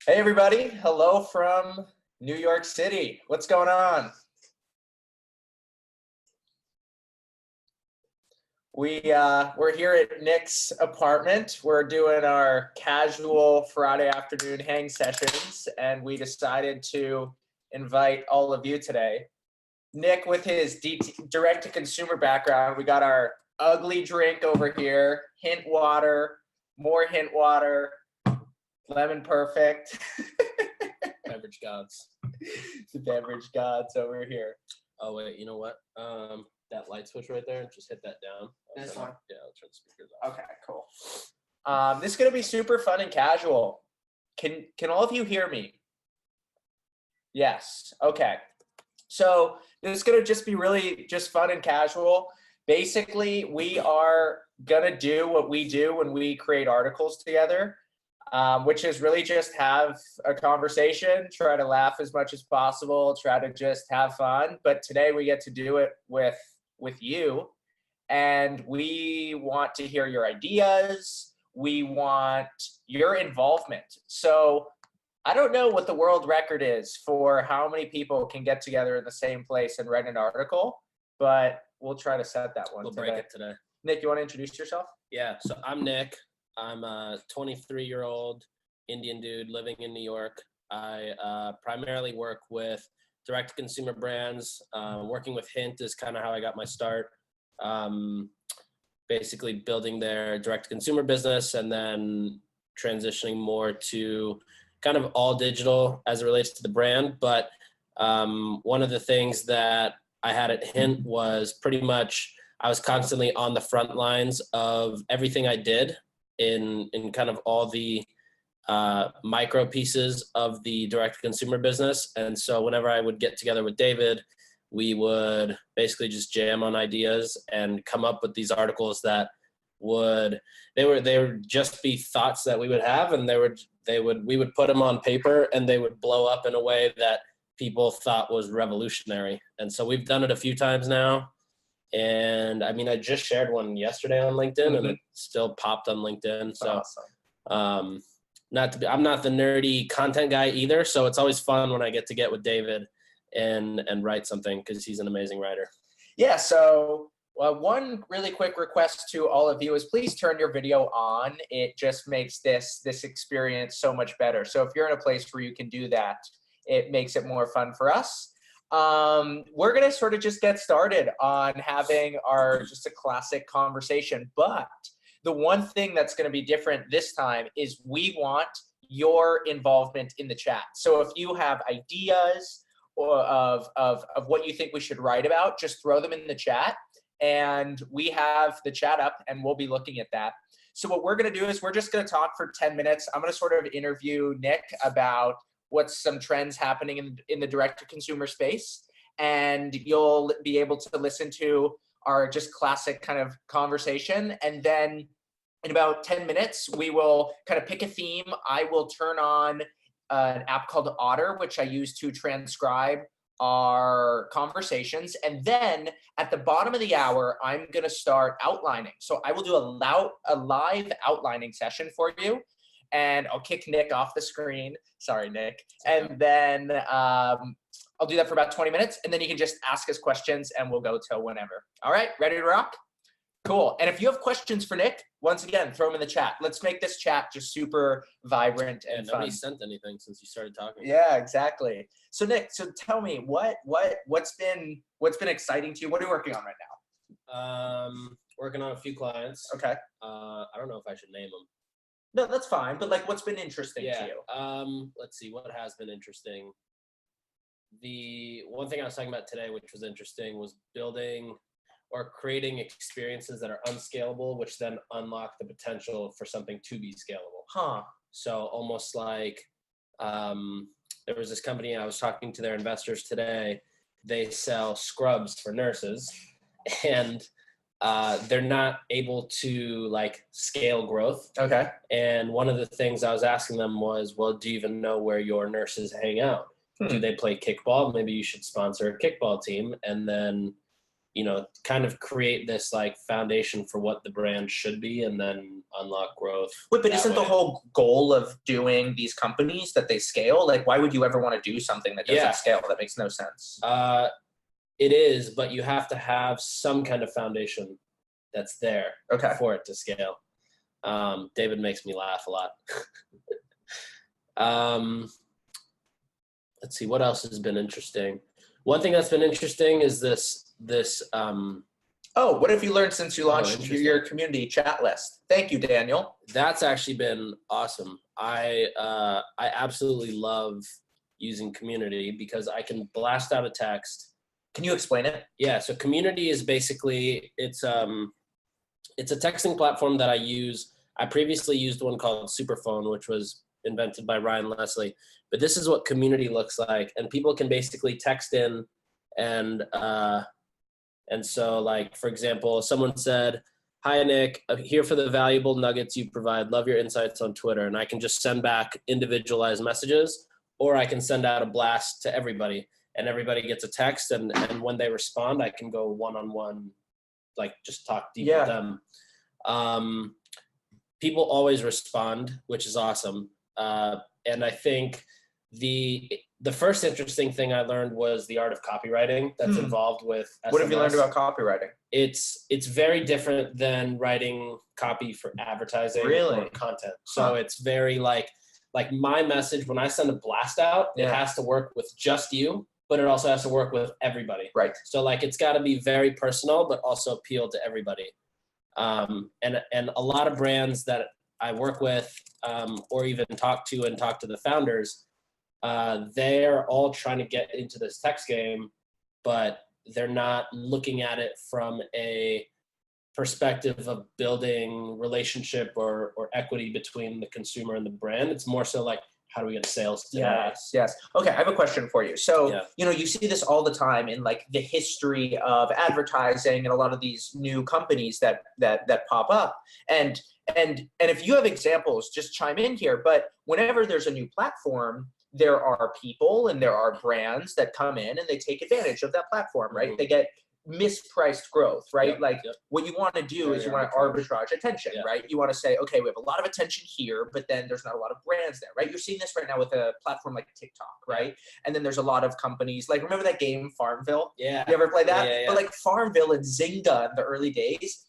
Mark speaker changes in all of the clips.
Speaker 1: Hey everybody, hello from New York City. What's going on? We're here at Nik's apartment. We're doing our casual Friday afternoon hang sessions, and we decided to invite all of you today. Nik, with his direct-to-consumer background, we got our ugly drink over here, hint water, more hint water, lemon perfect.
Speaker 2: Beverage gods.
Speaker 1: The beverage gods over here.
Speaker 2: Oh wait, you know what? That light switch right there, just hit that down.
Speaker 1: This one?
Speaker 2: Yeah, I'll turn the speakers off.
Speaker 1: Okay, cool. This is gonna be super fun and casual. Can all of you hear me? Yes. Okay. So this is gonna just be really just fun and casual. Basically, we are gonna do what we do when we create articles together, which is really just have a conversation, try to laugh as much as possible, try to just have fun. But today we get to do it with you, and we want to hear your ideas. We want your involvement. So I don't know what the world record is for how many people can get together in the same place and write an article, but we'll try to set that one.
Speaker 2: We'll break it today.
Speaker 1: Nik, you want to introduce yourself?
Speaker 2: Yeah, so I'm Nik. I'm a 23-year-old Indian dude living in New York. I primarily work with direct-to-consumer brands. Working with Hint is kind of how I got my start. Basically building their direct-to-consumer business and then transitioning more to kind of all digital as it relates to the brand. But one of the things that I had at Hint was pretty much I was constantly on the front lines of everything I did in kind of all the micro pieces of the direct-to-consumer business. And so whenever I would get together with David, we would basically just jam on ideas and come up with these articles that would just be thoughts that we would have, and we would put them on paper and they would blow up in a way that people thought was revolutionary. And so we've done it a few times now. And I mean, I just shared one yesterday on LinkedIn, and it still popped on LinkedIn. So, awesome. I'm not the nerdy content guy either. So it's always fun when I get with David and write something, because he's an amazing writer.
Speaker 1: Yeah. So one really quick request to all of you is please turn your video on. It just makes this experience so much better. So if you're in a place where you can do that, it makes it more fun for us. We're going to sort of just get started on having just a classic conversation. But the one thing that's going to be different this time is we want your involvement in the chat. So if you have ideas of what you think we should write about, just throw them in the chat, and we have the chat up and we'll be looking at that. So what we're going to do is we're just going to talk for 10 minutes. I'm going to sort of interview Nik about what's some trends happening in the direct-to-consumer space, and you'll be able to listen to our just classic kind of conversation. And then in about 10 minutes, we will kind of pick a theme. I will turn on an app called Otter, which I use to transcribe our conversations. And then at the bottom of the hour, I'm going to start outlining. So I will do a live outlining session for you. And I'll kick Nik off the screen. Sorry, Nik. And then I'll do that for about 20 minutes. And then you can just ask us questions and we'll go till whenever. All right, ready to rock? Cool. And if you have questions for Nik, once again, throw them in the chat. Let's make this chat just super vibrant and fun.
Speaker 2: Nobody sent anything since you started talking.
Speaker 1: Yeah, exactly. So Nik, so tell me what's been exciting to you? What are you working on right
Speaker 2: now? Working on a few clients.
Speaker 1: Okay.
Speaker 2: I don't know if I should name them.
Speaker 1: No, that's fine. But like, what's been interesting to
Speaker 2: you? Let's see what has been interesting. The one thing I was talking about today, which was interesting, was building or creating experiences that are unscalable, which then unlock the potential for something to be scalable.
Speaker 1: Huh.
Speaker 2: So almost like there was this company, I was talking to their investors today. They sell scrubs for nurses, and they're not able to like scale growth.
Speaker 1: Okay.
Speaker 2: And one of the things I was asking them was, well, do you even know where your nurses hang out? Do they play kickball? Maybe you should sponsor a kickball team. And then kind of create this like foundation for what the brand should be, and then unlock growth.
Speaker 1: Wait, but isn't the whole goal of doing these companies that they scale? Like, why would you ever want to do something that doesn't scale? That makes no sense.
Speaker 2: It is, but you have to have some kind of foundation that's there for it to scale. David makes me laugh a lot. Let's see, what else has been interesting? One thing that's been interesting is this
Speaker 1: what have you learned since you launched your community chat list? Thank you, Daniel.
Speaker 2: That's actually been awesome. I absolutely love using community because I can blast out a text.
Speaker 1: Can you explain it?
Speaker 2: Yeah, so community is basically, it's a texting platform that I use. I previously used one called Superphone, which was invented by Ryan Leslie, but this is what community looks like, and people can basically text in, and so, like, for example, someone said, "Hi, Nick, I'm here for the valuable nuggets you provide. Love your insights on Twitter." And I can just send back individualized messages, or I can send out a blast to everybody, and everybody gets a text. And when they respond, I can go one-on-one, like just talk deep with them. People always respond, which is awesome. And I think the first interesting thing I learned was the art of copywriting that's involved with SMS.
Speaker 1: What have you learned about copywriting?
Speaker 2: It's very different than writing copy for advertising or content. So it's very like my message, when I send a blast out, it has to work with just you, but it also has to work with everybody.
Speaker 1: Right.
Speaker 2: So like it's got to be very personal, but also appeal to everybody. And a lot of brands that I work with, or even talk to the founders, they're all trying to get into this text game, but they're not looking at it from a perspective of building relationship or equity between the consumer and the brand. It's more so like, how do we get sales today?
Speaker 1: Yes. Okay, I have a question for you. So, you see this all the time in like the history of advertising and a lot of these new companies that pop up. And if you have examples, just chime in here. But whenever there's a new platform, there are people and there are brands that come in and they take advantage of that platform, right? They get mispriced growth, right? What you want to do is you want to arbitrage attention, right? You want to say, okay, we have a lot of attention here, but then there's not a lot of brands there, right? You're seeing this right now with a platform like TikTok, right? And then there's a lot of companies, like remember that game Farmville?
Speaker 2: Yeah.
Speaker 1: You ever play that? But like Farmville and Zynga in the early days,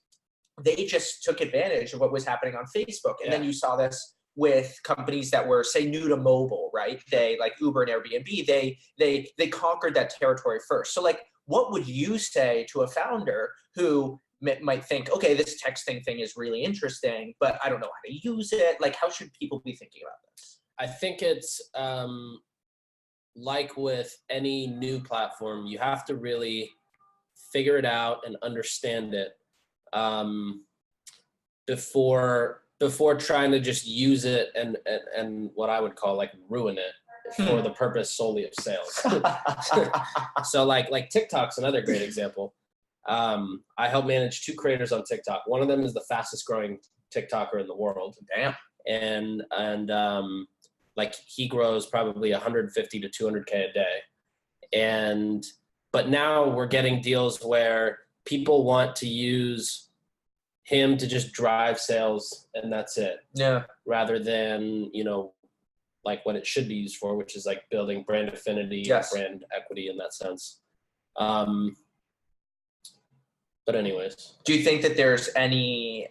Speaker 1: they just took advantage of what was happening on Facebook. And then you saw this with companies that were, say, new to mobile, right? They, like Uber and Airbnb, they conquered that territory first. So like, what would you say to a founder who might think, okay, this texting thing is really interesting, but I don't know how to use it? Like, how should people be thinking about this?
Speaker 2: I think it's like with any new platform, you have to really figure it out and understand it before trying to just use it and what I would call like ruin it for the purpose solely of sales. So like TikTok's another great example. I help manage 2 creators on TikTok. One of them is the fastest growing TikToker in the world.
Speaker 1: Damn.
Speaker 2: And like he grows probably 150 to 200K a day. But now we're getting deals where people want to use him to just drive sales and that's it.
Speaker 1: Yeah.
Speaker 2: Rather than, like what it should be used for, which is like building brand affinity, brand equity in that sense. But anyways.
Speaker 1: Do you think that there's any,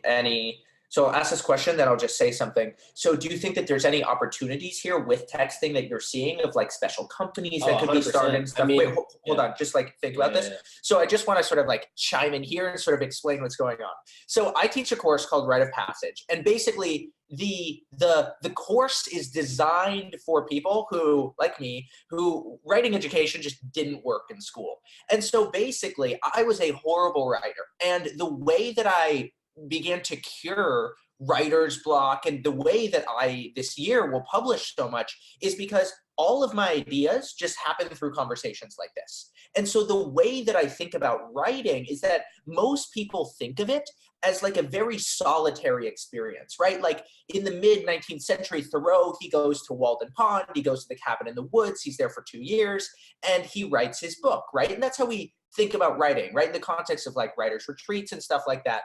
Speaker 1: so I'll ask this question, then I'll just say something. So do you think that there's any opportunities here with texting that you're seeing of like special companies that could be started and stuff? Wait, hold on, just like think about this. So I just want to sort of like chime in here and sort of explain what's going on. So I teach a course called Rite of Passage, and basically the course is designed for people who, like me, who writing education just didn't work in school. And so basically I was a horrible writer, and the way that I began to cure writer's block and the way that I this year will publish so much is because all of my ideas just happen through conversations like this. And so the way that I think about writing is that most people think of it as like a very solitary experience, right? Like in the mid-19th century, Thoreau, he goes to Walden Pond, he goes to the cabin in the woods, he's there for 2 years, and he writes his book, right? And that's how we think about writing, right? In the context of like writers retreats and stuff like that.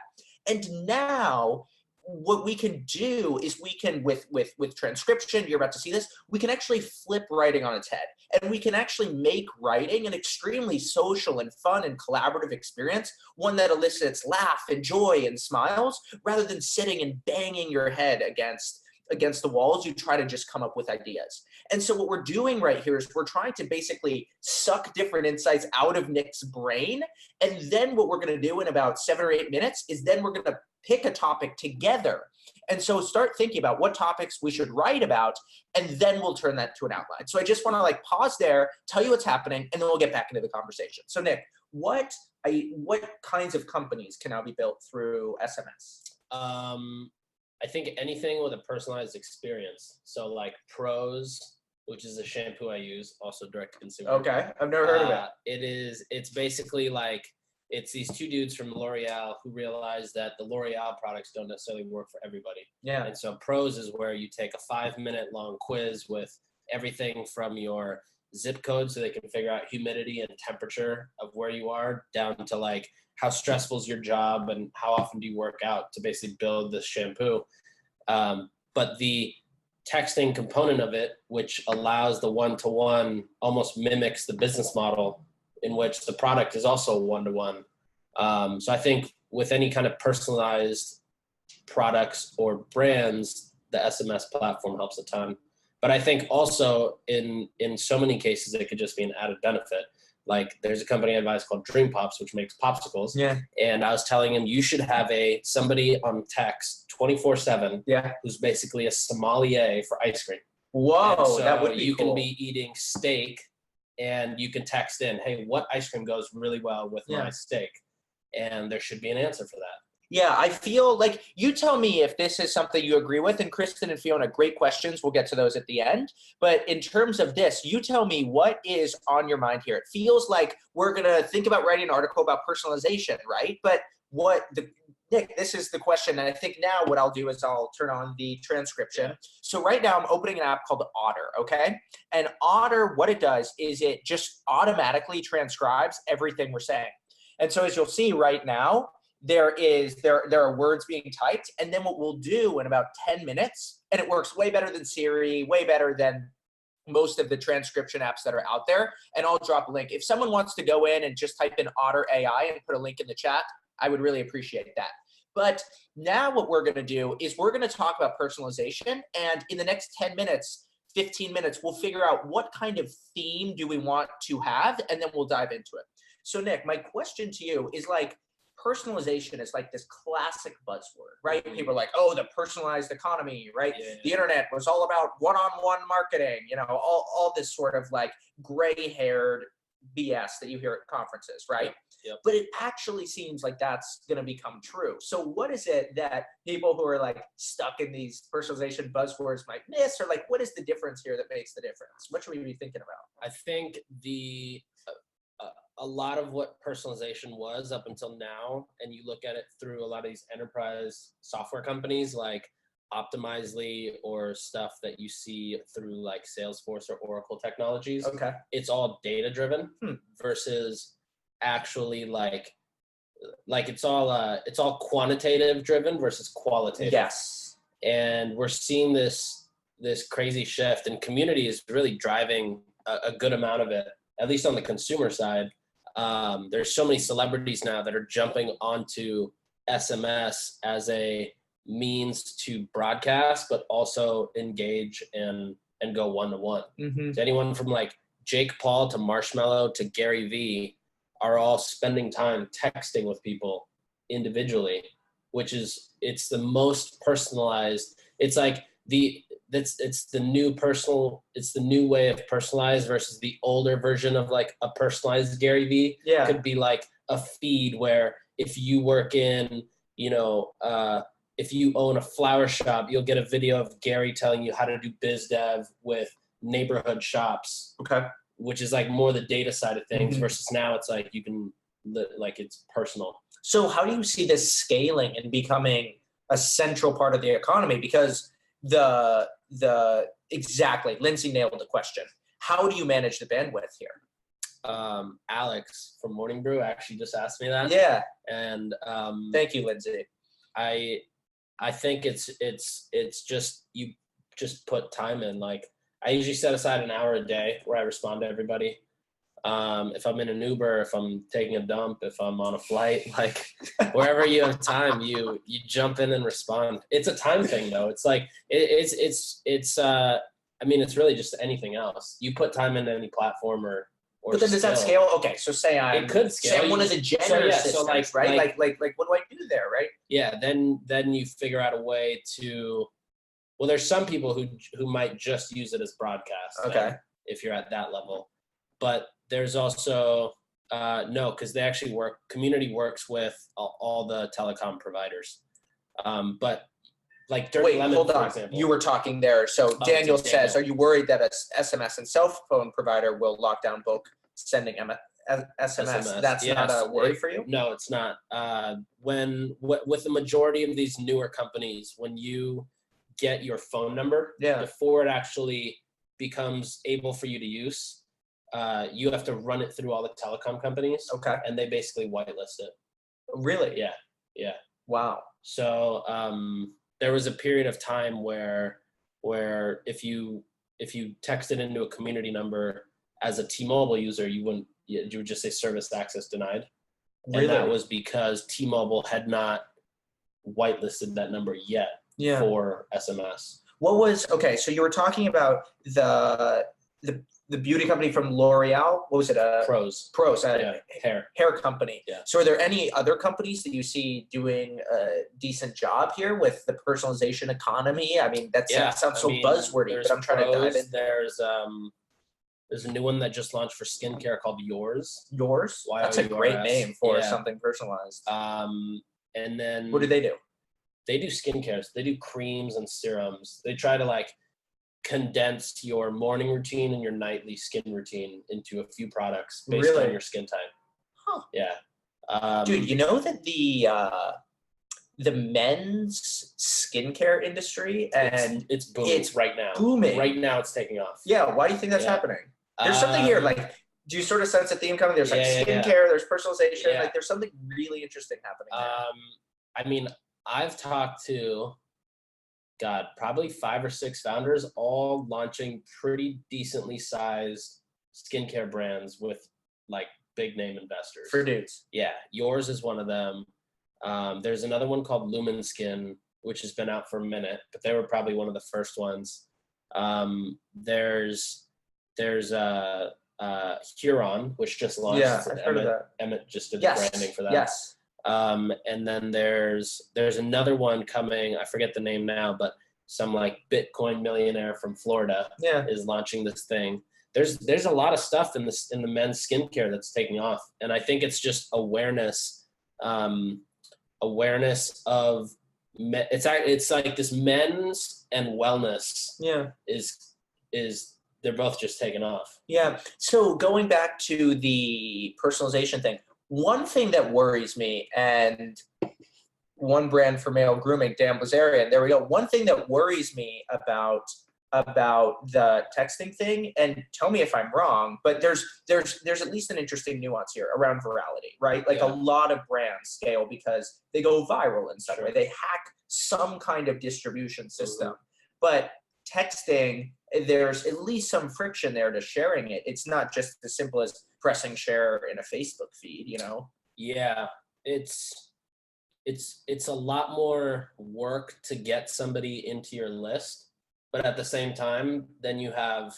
Speaker 1: And now what we can do is we can, with transcription, you're about to see this, we can actually flip writing on its head. And we can actually make writing an extremely social and fun and collaborative experience, one that elicits laugh and joy and smiles, rather than sitting and banging your head against the walls. You try to just come up with ideas. And so what we're doing right here is we're trying to basically suck different insights out of Nik's brain. And then what we're going to do in about 7 or 8 minutes is then we're going to pick a topic together. And so start thinking about what topics we should write about, and then we'll turn that to an outline. So I just want to like pause there, tell you what's happening, and then we'll get back into the conversation. So Nik, what kinds of companies can now be built through SMS?
Speaker 2: I think anything with a personalized experience. So like Pros, which is a shampoo I use, also direct to consumer.
Speaker 1: Okay, I've never heard of it.
Speaker 2: It's basically like, it's these 2 dudes from L'Oreal who realized that the L'Oreal products don't necessarily work for everybody.
Speaker 1: Yeah.
Speaker 2: And so Pros is where you take a 5-minute long quiz with everything from your zip code so they can figure out humidity and temperature of where you are, down to like how stressful is your job and how often do you work out, to basically build this shampoo. But the texting component of it, which allows the one-to-one, almost mimics the business model in which the product is also one-to-one. So I think with any kind of personalized products or brands, the SMS platform helps a ton. But I think also in so many cases, it could just be an added benefit. Like there's a company I advise called Dream Pops, which makes popsicles.
Speaker 1: Yeah.
Speaker 2: And I was telling him, you should have somebody on text 24/7.
Speaker 1: Yeah.
Speaker 2: Who's basically a sommelier for ice cream.
Speaker 1: Whoa,
Speaker 2: so
Speaker 1: that would be
Speaker 2: you
Speaker 1: cool.
Speaker 2: can be eating steak and you can text in, hey, what ice cream goes really well with my steak? And there should be an answer for that.
Speaker 1: Yeah, I feel like, you tell me if this is something you agree with. And Kristen and Fiona, great questions. We'll get to those at the end. But in terms of this, you tell me what is on your mind here. It feels like we're going to think about writing an article about personalization, right? But Nik, this is the question. And I think now what I'll do is I'll turn on the transcription. So right now I'm opening an app called Otter, okay? And Otter, what it does is it just automatically transcribes everything we're saying. And so as you'll see right now, there are words being typed, and then what we'll do in about 10 minutes, and it works way better than Siri, way better than most of the transcription apps that are out there, and I'll drop a link. If someone wants to go in and just type in Otter AI and put a link in the chat, I would really appreciate that. But now what we're going to do is we're going to talk about personalization, and in the next 10 minutes, 15 minutes, we'll figure out what kind of theme do we want to have, and then we'll dive into it. So Nik, my question to you is like, personalization is like this classic buzzword, right? People are like, oh, the personalized economy, right? Yeah. The internet was all about one-on-one marketing, all this sort of like gray-haired BS that you hear at conferences, right?
Speaker 2: Yep.
Speaker 1: But it actually seems like that's going to become true. So what is it that people who are like stuck in these personalization buzzwords might miss, or like, what is the difference here that makes the difference? What should we be thinking about?
Speaker 2: I think a lot of what personalization was up until now, and you look at it through a lot of these enterprise software companies like Optimizely or stuff that you see through like Salesforce or Oracle technologies.
Speaker 1: Okay.
Speaker 2: It's all data driven versus actually like it's all quantitative driven versus qualitative.
Speaker 1: Yes.
Speaker 2: And we're seeing this crazy shift, and community is really driving a good amount of it, at least on the consumer side. There's so many celebrities now that are jumping onto SMS as a means to broadcast, but also engage and go one-to-one.
Speaker 1: Mm-hmm.
Speaker 2: So anyone from like Jake Paul to Marshmello to Gary Vee are all spending time texting with people individually, it's the most personalized. It's like it's the new way of personalized versus the older version of like a personalized Gary Vee.
Speaker 1: Yeah.
Speaker 2: Could be like a feed where if you work in, if you own a flower shop, you'll get a video of Gary telling you how to do biz dev with neighborhood shops.
Speaker 1: Okay.
Speaker 2: Which is like more the data side of things,
Speaker 1: mm-hmm.
Speaker 2: versus now it's like you can like it's personal.
Speaker 1: So how do you see this scaling and becoming a central part of the economy? Because exactly, Lindsay nailed the question. How do you manage the bandwidth here?
Speaker 2: Alex from Morning Brew actually just asked me that.
Speaker 1: Yeah.
Speaker 2: And
Speaker 1: thank you, Lindsay.
Speaker 2: I think it's just, you just put time in. Like, I usually set aside an hour a day where I respond to everybody. If I'm in an Uber, if I'm taking a dump, if I'm on a flight, like wherever you have time, you jump in and respond. It's a time thing though. It's like, I mean, it's really just anything else. You put time into any platform or
Speaker 1: but then does that scale? Okay, so say
Speaker 2: it could scale.
Speaker 1: Say I'm one of the Jenner sisters,
Speaker 2: so
Speaker 1: right? Like what do I do there, right?
Speaker 2: Yeah, then you figure out a way to. Well, there's some people who might just use it as broadcast.
Speaker 1: Okay.
Speaker 2: If you're at that level, but there's also no, because they actually community works with all the telecom providers. But like Dirty Lemon,
Speaker 1: hold on.
Speaker 2: for example.
Speaker 1: You were talking there. So Daniel says, are you worried that a SMS and cell phone provider will lock down bulk sending SMS? That's not a worry for you?
Speaker 2: No, it's not. With the majority of these newer companies, when you get your phone number, before it actually becomes able for you to use, you have to run it through all the telecom companies.
Speaker 1: Okay.
Speaker 2: And they basically whitelist it.
Speaker 1: Really?
Speaker 2: Yeah.
Speaker 1: Wow.
Speaker 2: So there was a period of time where if you texted into a community number as a T-Mobile user, you would just say service access denied.
Speaker 1: Really?
Speaker 2: And that was because T-Mobile had not whitelisted that number yet for SMS.
Speaker 1: Okay, so you were talking about the beauty company from L'Oreal. What was it?
Speaker 2: Pros,
Speaker 1: hair company.
Speaker 2: Yeah.
Speaker 1: So are there any other companies that you see doing a decent job here with the personalization economy? I mean, that sounds so buzzwordy, but I'm trying to dive in.
Speaker 2: There's a new one that just launched for skincare called Yours.
Speaker 1: Yours? That's a great name for something personalized.
Speaker 2: And then
Speaker 1: what do they do?
Speaker 2: They do skincare. They do creams and serums. They try to like condense your morning routine and your nightly skin routine into a few products based on your skin type.
Speaker 1: Huh.
Speaker 2: Yeah.
Speaker 1: Dude, you know that the men's skincare industry and
Speaker 2: it's booming. It's right now.
Speaker 1: Booming.
Speaker 2: Right now it's taking off.
Speaker 1: Yeah. Why do you think that's happening? There's something here. Like, do you sort of sense a theme coming? There's like skincare, there's personalization, like there's something really interesting happening there.
Speaker 2: I mean, I've talked to probably 5 or 6 founders, all launching pretty decently sized skincare brands with like big name investors.
Speaker 1: For dudes.
Speaker 2: Yeah. Yours is one of them. There's another one called Lumen Skin, which has been out for a minute, but they were probably one of the first ones. There's Huron, which just launched.
Speaker 1: Yeah, I've heard of that.
Speaker 2: Emmett just did the branding for that.
Speaker 1: Yes.
Speaker 2: And then there's another one coming. I forget the name now, but some like Bitcoin millionaire from Florida is launching this thing. There's a lot of stuff in the men's skincare that's taking off, and I think it's just awareness of it's like this men's and wellness. Is they're both just taking off.
Speaker 1: Yeah. So going back to the personalization thing. One thing that worries me, and one brand for male grooming, Dan Blazarian, there we go. One thing that worries me about the texting thing, and tell me if I'm wrong, but there's at least an interesting nuance here around virality, right? Like a lot of brands scale because they go viral in some way. They hack some kind of distribution system. But texting, there's at least some friction there to sharing it. It's not just as simple as pressing share in a Facebook feed, you know?
Speaker 2: Yeah, it's a lot more work to get somebody into your list, but at the same time, then you have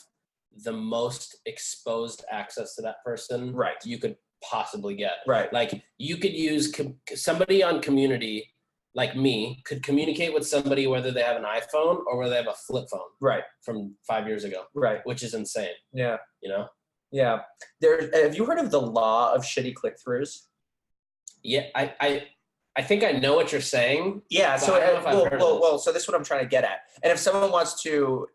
Speaker 2: the most exposed access to that person you could possibly get.
Speaker 1: Right.
Speaker 2: Like you could use somebody on Community, like me, could communicate with somebody whether they have an iPhone or whether they have a flip phone. From 5 years ago. Which is insane.
Speaker 1: Yeah.
Speaker 2: You know?
Speaker 1: Yeah. Have you heard of the law of shitty click-throughs?
Speaker 2: Yeah, I think I know what you're saying.
Speaker 1: Yeah. So so this is what I'm trying to get at. And if someone wants to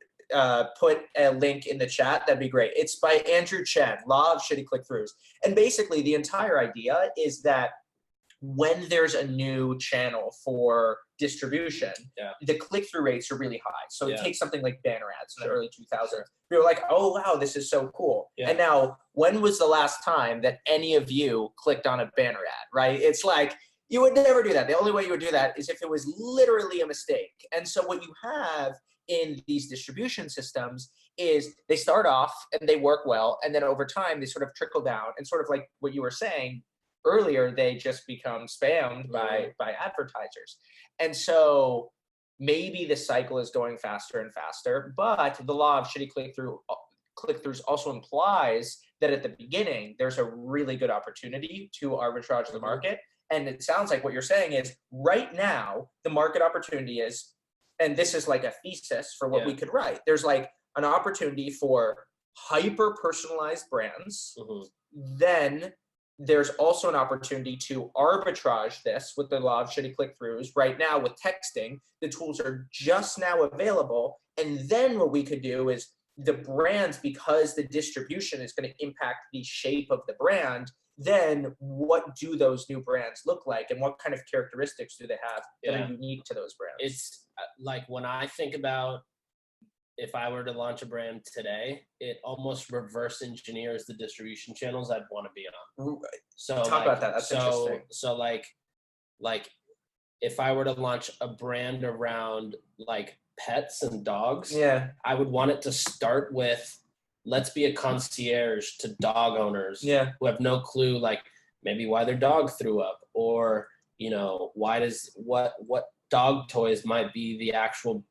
Speaker 1: put a link in the chat, that'd be great. It's by Andrew Chen, Law of Shitty Click-Throughs. And basically the entire idea is that when there's a new channel for distribution,
Speaker 2: Yeah.
Speaker 1: the click-through rates are really high. So
Speaker 2: Yeah.
Speaker 1: take something like banner ads in the
Speaker 2: Sure.
Speaker 1: early 2000s.
Speaker 2: Sure.
Speaker 1: We were like, oh, wow, this is so cool.
Speaker 2: Yeah.
Speaker 1: And now, when was the last time that any of you clicked on a banner ad, right? It's like, you would never do that. The only way you would do that is if it was literally a mistake. And so what you have in these distribution systems is they start off and they work well, and then over time they sort of trickle down, and sort of like what you were saying earlier, they just become spammed by advertisers. And so maybe the cycle is going faster and faster, but the law of shitty click-throughs also implies that at the beginning there's a really good opportunity to arbitrage the market. And it sounds like what you're saying is right now the market opportunity is, and this is like a thesis for what we could write, there's like an opportunity for hyper personalized brands. Then there's also an opportunity to arbitrage this with the law of shitty click-throughs. Right now with texting, the tools are just now available. And then what we could do is the brands, because the distribution is going to impact the shape of the brand, then what do those new brands look like, and what kind of characteristics do they have that are unique to those brands?
Speaker 2: It's like when I think about if I were to launch a brand today, it almost reverse engineers the distribution channels I'd want to be on. So
Speaker 1: talk about that. That's interesting.
Speaker 2: So like if I were to launch a brand around like pets and dogs, I would want it to start with, let's be a concierge to dog owners who have no clue, like maybe why their dog threw up, or, you know, what dog toys might be the actual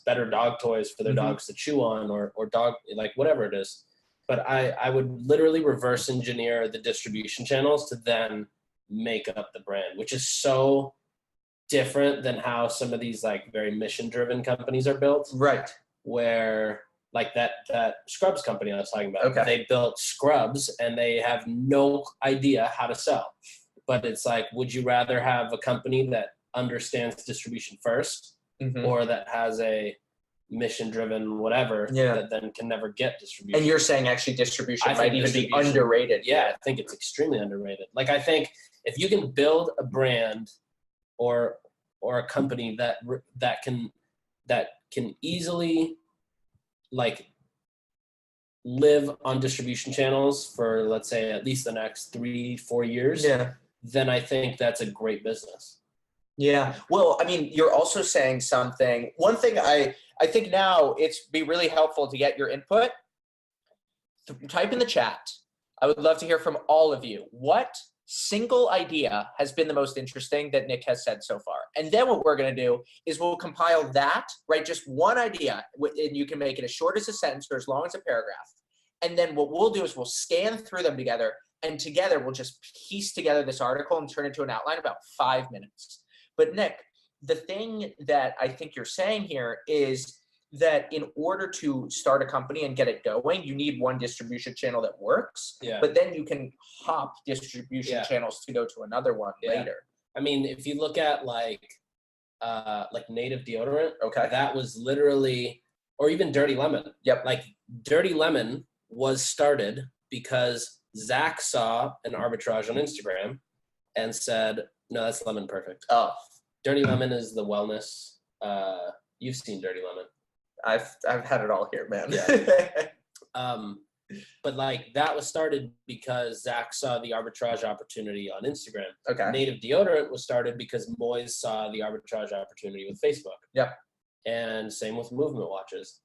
Speaker 2: better dog toys for their dogs to chew on, or dog, like whatever it is. But I would literally reverse engineer the distribution channels to then make up the brand, which is so different than how some of these like very mission driven companies are built.
Speaker 1: Right.
Speaker 2: Where like that scrubs company I was talking about, they built scrubs and they have no idea how to sell. But it's like, would you rather have a company that understands distribution first, or that has a mission-driven whatever that then can never get distribution?
Speaker 1: And you're saying actually distribution might even be underrated.
Speaker 2: Yeah, I think it's extremely underrated. Like, I think if you can build a brand or a company that can easily like live on distribution channels for, let's say, at least the next 3-4 years, then I think that's a great business.
Speaker 1: Yeah. Well, I mean, you're also saying something. One thing I think now it's be really helpful to get your input. Type in the chat. I would love to hear from all of you. What single idea has been the most interesting that Nik has said so far? And then what we're going to do is we'll compile that, right? Just one idea, and you can make it as short as a sentence or as long as a paragraph. And then what we'll do is we'll scan through them together, and together we'll just piece together this article and turn it into an outline in about 5 minutes. But Nik, the thing that I think you're saying here is that in order to start a company and get it going, you need one distribution channel that works. But then you can hop distribution channels to go to another one later.
Speaker 2: I mean, if you look at like native deodorant, that was literally, or even Dirty Lemon. Like Dirty Lemon was started because Zach saw an arbitrage on Instagram and said, no, that's Lemon Perfect. Oh, Dirty Lemon is the wellness. You've seen Dirty Lemon.
Speaker 1: I've had it all here, man.
Speaker 2: But like that was started because Zach saw the arbitrage opportunity on Instagram. Native deodorant was started because Moyes saw the arbitrage opportunity with Facebook. And same with movement watches.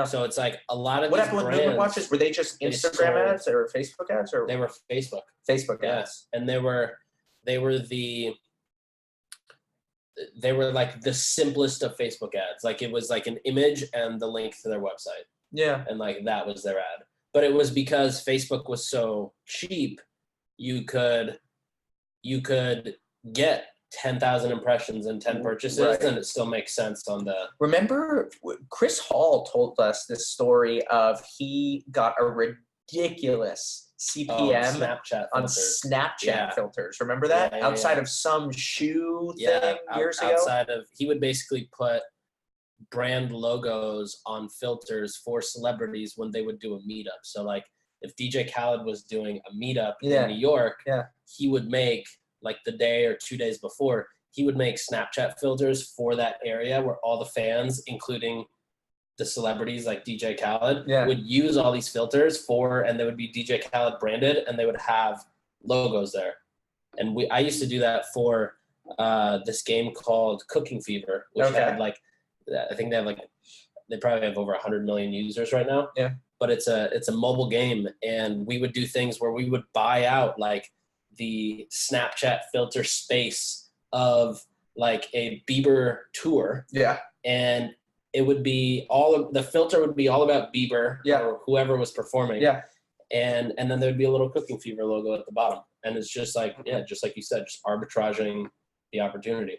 Speaker 2: So it's like a lot of
Speaker 1: what
Speaker 2: these
Speaker 1: happened
Speaker 2: brands,
Speaker 1: with movement watches? Were they just Instagram ads or Facebook ads, or
Speaker 2: they were Facebook?
Speaker 1: Facebook ads.
Speaker 2: And they were like the simplest of Facebook ads. Like it was like an image and the link to their website. And like that was their ad. But it was because Facebook was so cheap, you could get 10,000 impressions and 10 purchases, and it still makes sense on the.
Speaker 1: Remember, Chris Hall told us this story of he got a ridiculous CPM on Snapchat filters. Remember that? Outside of some shoe thing years ago?
Speaker 2: Outside of, he would basically put brand logos on filters for celebrities when they would do a meetup. So like if DJ Khaled was doing a meetup in New York, he would make like the day or 2 days before, he would make Snapchat filters for that area where all the fans, including the celebrities like DJ Khaled, would use all these filters and they would be DJ Khaled branded, and they would have logos there. And I used to do that for this game called Cooking Fever, which had like, I think they probably have over 100 million users right now.
Speaker 1: Yeah.
Speaker 2: But it's a mobile game, and we would do things where we would buy out like the Snapchat filter space of like a Bieber tour.
Speaker 1: Yeah.
Speaker 2: And it would be the filter would be all about Bieber or whoever was performing.
Speaker 1: Yeah.
Speaker 2: And then there'd be a little Cooking Fever logo at the bottom. And it's just like, just like you said, just arbitraging the opportunity.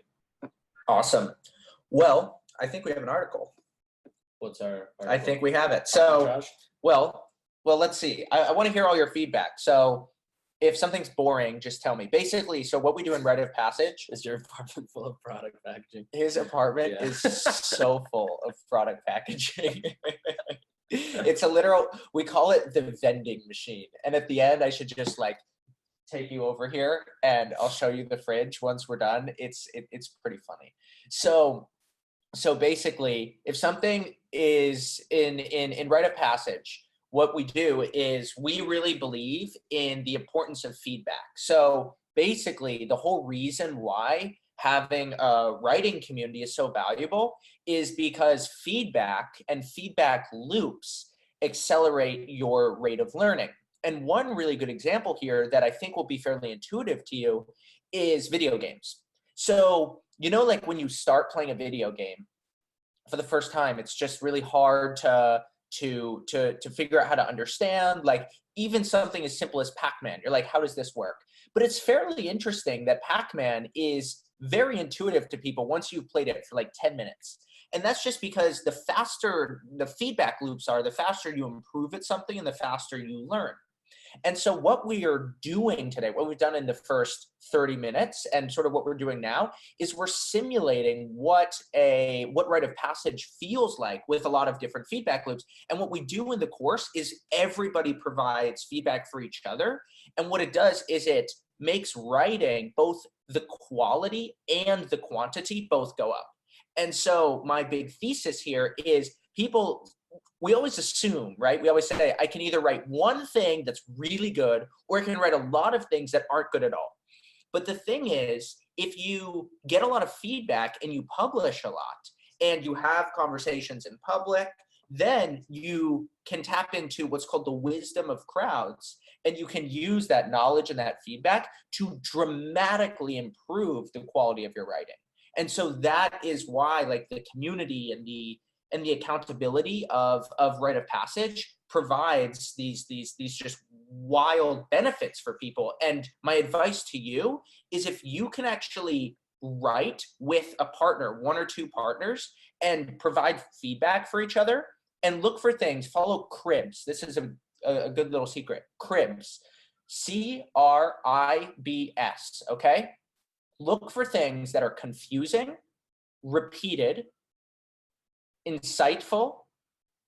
Speaker 1: Awesome. Well, I think we have an article.
Speaker 2: What's our article?
Speaker 1: I think we have it. So,
Speaker 2: arbitrage?
Speaker 1: well, let's see. I want to hear all your feedback. So if something's boring, just tell me. Basically, so what we do in Rite of Passage
Speaker 2: is your apartment full of product packaging.
Speaker 1: His apartment is so full of product packaging. It's a literal, we call it the vending machine. And at the end, I should just like take you over here and I'll show you the fridge once we're done. It's pretty funny. So basically, if something is in Rite of Passage, what we do is we really believe in the importance of feedback. So basically, the whole reason why having a writing community is so valuable is because feedback and feedback loops accelerate your rate of learning. And one really good example here that I think will be fairly intuitive to you is video games. So, like when you start playing a video game for the first time, it's just really hard to figure out how to understand, like even something as simple as Pac-Man. You're like, how does this work? But it's fairly interesting that Pac-Man is very intuitive to people once you've played it for like 10 minutes. And that's just because the faster the feedback loops are, the faster you improve at something and the faster you learn. And so what we are doing today, what we've done in the first 30 minutes and sort of what we're doing now is we're simulating what Rite of Passage feels like with a lot of different feedback loops. And what we do in the course is everybody provides feedback for each other. And what it does is it makes writing, both the quality and the quantity, both go up. And so my big thesis here is we always assume, right? We always say, I can either write one thing that's really good, or I can write a lot of things that aren't good at all. But the thing is, if you get a lot of feedback and you publish a lot and you have conversations in public, then you can tap into what's called the wisdom of crowds. And you can use that knowledge and that feedback to dramatically improve the quality of your writing. And so that is why like the community and the accountability of Rite of Passage provides these just wild benefits for people. And my advice to you is if you can actually write with a partner, one or two partners, and provide feedback for each other and look for things, follow cribs. This is a good little secret. Cribs, CRIBS, okay? Look for things that are confusing, repeated, insightful,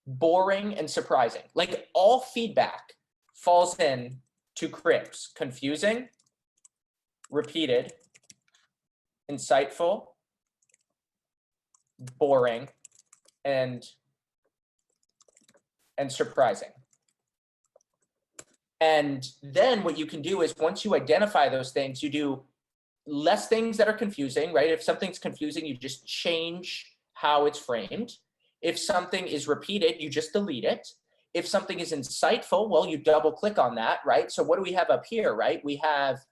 Speaker 1: boring, and surprising. Like all feedback falls in to cribs: confusing, repeated, insightful, boring, and surprising. And then what you can do is once you identify those things, you do less things that are confusing, right? If something's confusing, you just change how it's framed. If something is repeated, you just delete it. If something is insightful, well, you double click on that, right? So what do we have up here, right? We have,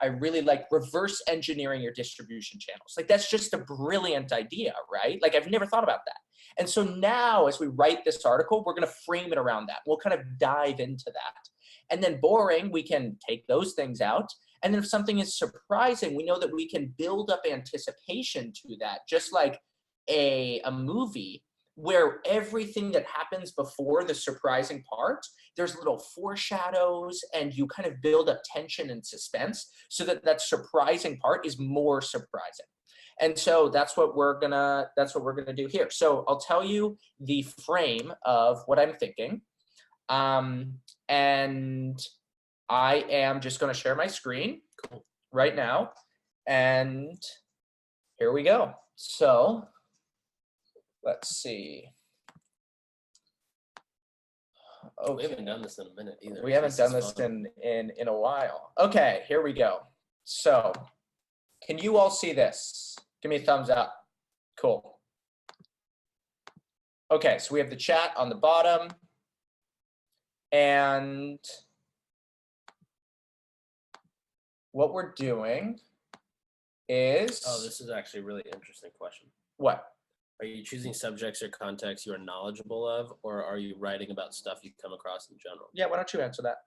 Speaker 1: I really like reverse engineering your distribution channels. Like that's just a brilliant idea, right? Like I've never thought about that. And so now as we write this article, we're gonna frame it around that. We'll kind of dive into that. And then boring, we can take those things out. And then if something is surprising, we know that we can build up anticipation to that, just like a movie where everything that happens before the surprising part, there's little foreshadows and you kind of build up tension and suspense so that that surprising part is more surprising. And so that's what we're gonna do here. So I'll tell you the frame of what I'm thinking. And I am just gonna share my screen.
Speaker 2: Cool.
Speaker 1: right now. And here we go. So let's see.
Speaker 2: Oh, we haven't done this in a minute either.
Speaker 1: We haven't done this in a while. Okay, here we go. So can you all see this? Give me a thumbs up. Cool. Okay, so we have the chat on the bottom. And what we're doing is...
Speaker 2: Oh, this is actually a really interesting question.
Speaker 1: What?
Speaker 2: Are you choosing subjects or contexts you are knowledgeable of, or are you writing about stuff you come across in general?
Speaker 1: Yeah, why don't you answer that?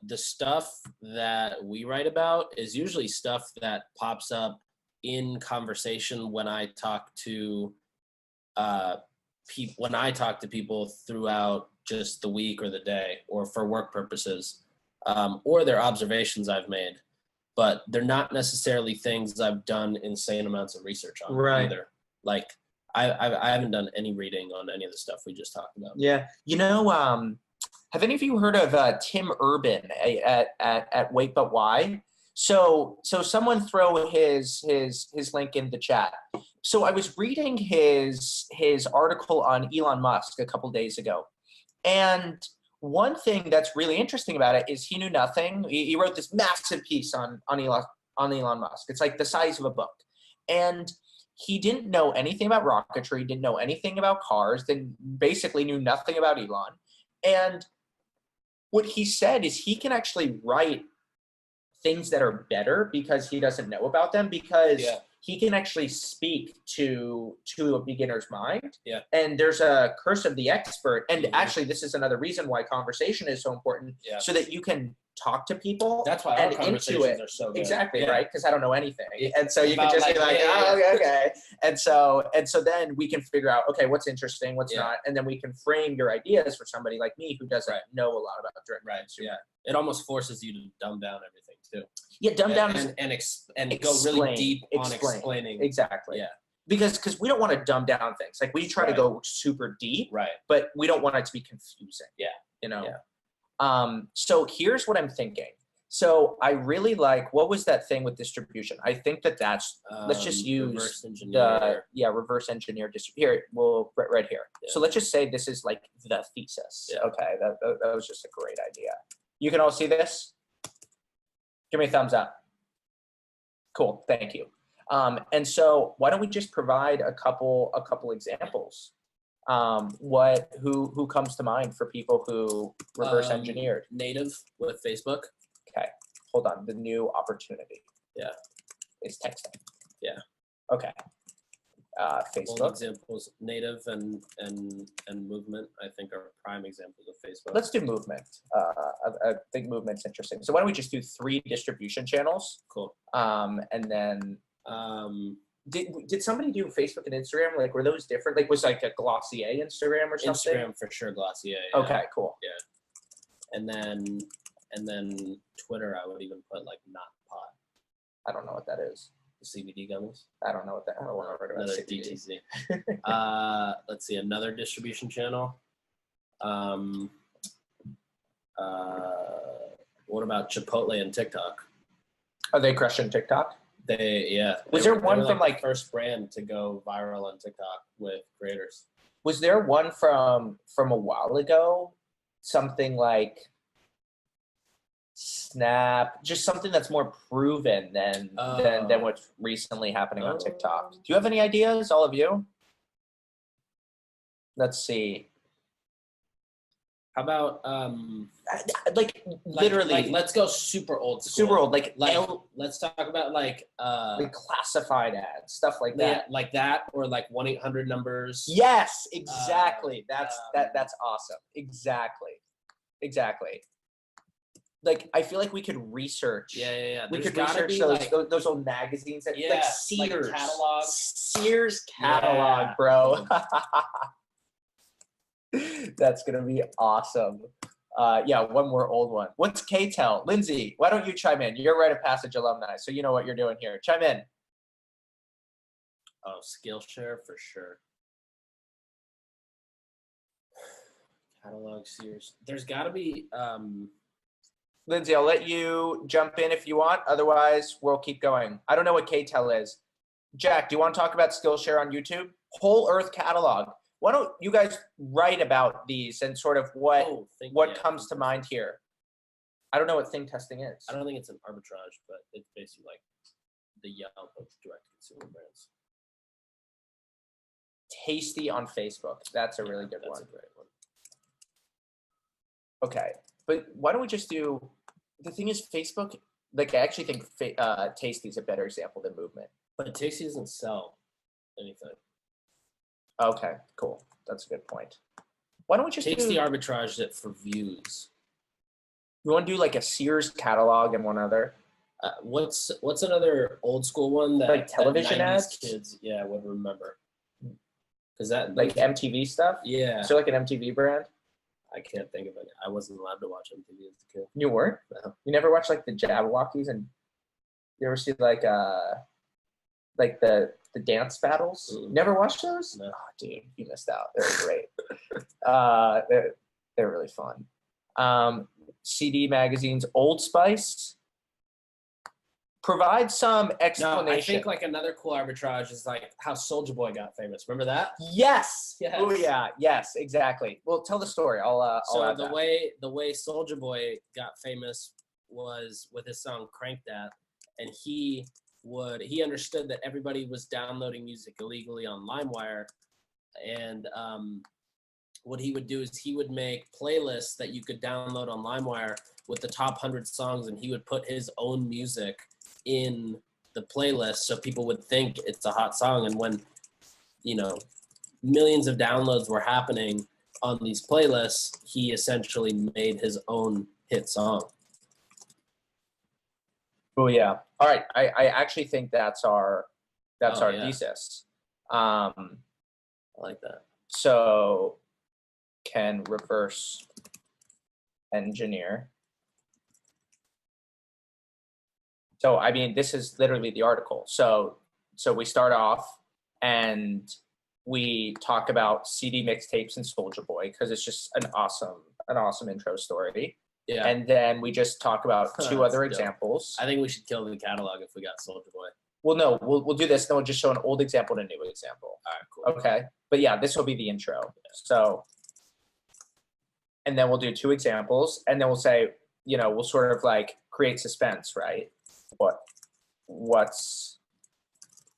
Speaker 2: The stuff that we write about is usually stuff that pops up in conversation when I talk to people throughout just the week or the day, or for work purposes, or they're observations I've made, but they're not necessarily things I've done insane amounts of research on either. Like I haven't done any reading on any of the stuff we just talked about.
Speaker 1: Yeah, you know, have any of you heard of Tim Urban at Wait But Why? So someone throw his link in the chat. So I was reading his article on Elon Musk a couple days ago, and one thing that's really interesting about it is he knew nothing. He wrote this massive piece on Elon Musk. It's like the size of a book, and he didn't know anything about rocketry, didn't know anything about cars, then basically knew nothing about Elon. And what he said is he can actually write things that are better because he doesn't know about them, because he can actually speak to a beginner's mind.
Speaker 2: Yeah.
Speaker 1: And there's a curse of the expert. And actually, this is another reason why conversation is so important, so that you can talk to people.
Speaker 2: That's why our conversations are so good.
Speaker 1: Exactly, right? Because I don't know anything. And so you can just be like, oh, okay. And so then we can figure out, okay, what's interesting, what's not. And then we can frame your ideas for somebody like me who doesn't know a lot about direct consumer.
Speaker 2: Yeah. It almost forces you to dumb down everything too.
Speaker 1: Yeah, dumb down
Speaker 2: and go really deep on explaining.
Speaker 1: Exactly.
Speaker 2: Yeah.
Speaker 1: Because we don't want to dumb down things. Like we try to go super deep, but we don't want it to be confusing.
Speaker 2: Yeah.
Speaker 1: You know? Yeah. So here's what I'm thinking. So I really like, what was that thing with distribution? I think that's, let's just use
Speaker 2: reverse engineer.
Speaker 1: Reverse engineer here. Well, right here. Yeah. So let's just say this is like the thesis. Yeah. Okay. That was just a great idea. You can all see this? Give me a thumbs up. Cool, thank you. And so why don't we just provide a couple examples? Who comes to mind for people who reverse engineered?
Speaker 2: Native with Facebook.
Speaker 1: Okay, hold on. The new opportunity.
Speaker 2: Yeah.
Speaker 1: Is texting.
Speaker 2: Yeah.
Speaker 1: Okay. Facebook.
Speaker 2: All examples, Native and Movement, I think, are prime examples of Facebook.
Speaker 1: Let's do Movement. I think Movement's interesting. So why don't we just do 3 distribution channels?
Speaker 2: Cool.
Speaker 1: And then did somebody do Facebook and Instagram? Like, were those different? Like, was like a Glossier Instagram or something?
Speaker 2: Instagram for sure, Glossier. Yeah.
Speaker 1: Okay, cool.
Speaker 2: Yeah. And then Twitter, I would even put like Not Pot.
Speaker 1: I don't know what that is.
Speaker 2: The CBD gummies.
Speaker 1: I don't know what that. I don't want to write about
Speaker 2: another DTC. Let's see, another distribution channel. What about Chipotle and TikTok?
Speaker 1: Are they crushing TikTok?
Speaker 2: Was
Speaker 1: there one from like
Speaker 2: first brand to go viral on TikTok with creators?
Speaker 1: Was there one from a while ago? Something like Snap, just something that's more proven than what's recently happening on TikTok. Do you have any ideas, all of you? Let's see.
Speaker 2: How about
Speaker 1: like literally?
Speaker 2: Let's go super old school.
Speaker 1: Super old,
Speaker 2: let's talk about like
Speaker 1: classified ads, stuff like that.
Speaker 2: Like that, or like 1-800 numbers.
Speaker 1: Yes, exactly. That's awesome. Exactly. Like, I feel like we could research.
Speaker 2: Yeah.
Speaker 1: We could research those old magazines that like Sears.
Speaker 2: Like catalog.
Speaker 1: Sears catalog, bro. That's gonna be awesome. One more old one. What's K-Tel? Lindsay, why don't you chime in? You're Rite of Passage alumni, so you know what you're doing here. Chime in.
Speaker 2: Oh, Skillshare for sure. Catalog Sears. There's got to be
Speaker 1: Lindsay, I'll let you jump in if you want. Otherwise, we'll keep going. I don't know what K-Tel is. Jack, do you want to talk about Skillshare on YouTube? Whole Earth catalog. Why don't you guys write about these and sort of what comes to mind here? I don't know what thing testing is.
Speaker 2: I don't think it's an arbitrage, but it's basically like the Yelp of direct consumer brands.
Speaker 1: Tasty on Facebook. That's a really good one.
Speaker 2: That's a great one.
Speaker 1: Okay, but why don't we just do, the thing is Facebook, like I actually think Tasty is a better example than Movement.
Speaker 2: But Tasty doesn't sell anything.
Speaker 1: Okay, cool. That's a good point. Why don't we just
Speaker 2: Tasty arbitraged it for views.
Speaker 1: You want to do like a Sears catalog and one other?
Speaker 2: What's another old school one that
Speaker 1: like television
Speaker 2: that 90s
Speaker 1: ads?
Speaker 2: kids would remember? Because that
Speaker 1: like MTV stuff?
Speaker 2: Yeah.
Speaker 1: So like an MTV brand?
Speaker 2: I can't think of it. I wasn't allowed to watch MTV as a kid.
Speaker 1: You weren't?
Speaker 2: No.
Speaker 1: You never watched like the Jabberwockies, and you ever see like the dance battles?
Speaker 2: Mm.
Speaker 1: You never watched those?
Speaker 2: No.
Speaker 1: Oh, dude, you missed out. They're great. They're really fun. CD magazines, Old Spice. Provide some explanation.
Speaker 2: No, I think like another cool arbitrage is like how Soulja Boy got famous. Remember that?
Speaker 1: Yes.
Speaker 2: Yes.
Speaker 1: Oh yeah. Yes. Exactly. Well, tell the story. I'll
Speaker 2: So the way Soulja Boy got famous was with his song "Crank That," and he understood that everybody was downloading music illegally on LimeWire, and what he would do is he would make playlists that you could download on LimeWire with the top 100 songs, and he would put his own music in the playlist so people would think it's a hot song. And when, millions of downloads were happening on these playlists, he essentially made his own hit song.
Speaker 1: Oh yeah. All right. I actually think that's our thesis.
Speaker 2: I like that.
Speaker 1: So can reverse engineer. So, I mean, this is literally the article. So we start off and we talk about CD mixtapes and Soulja Boy because it's just an awesome intro story.
Speaker 2: Yeah.
Speaker 1: And then we just talk about two other examples.
Speaker 2: I think we should kill the catalog if we got Soulja Boy.
Speaker 1: Well, no, we'll do this. Then we'll just show an old example and a new example.
Speaker 2: All right, cool.
Speaker 1: Okay. But yeah, this will be the intro. So, and then we'll do two examples, and then we'll say, we'll sort of like create suspense, right? What's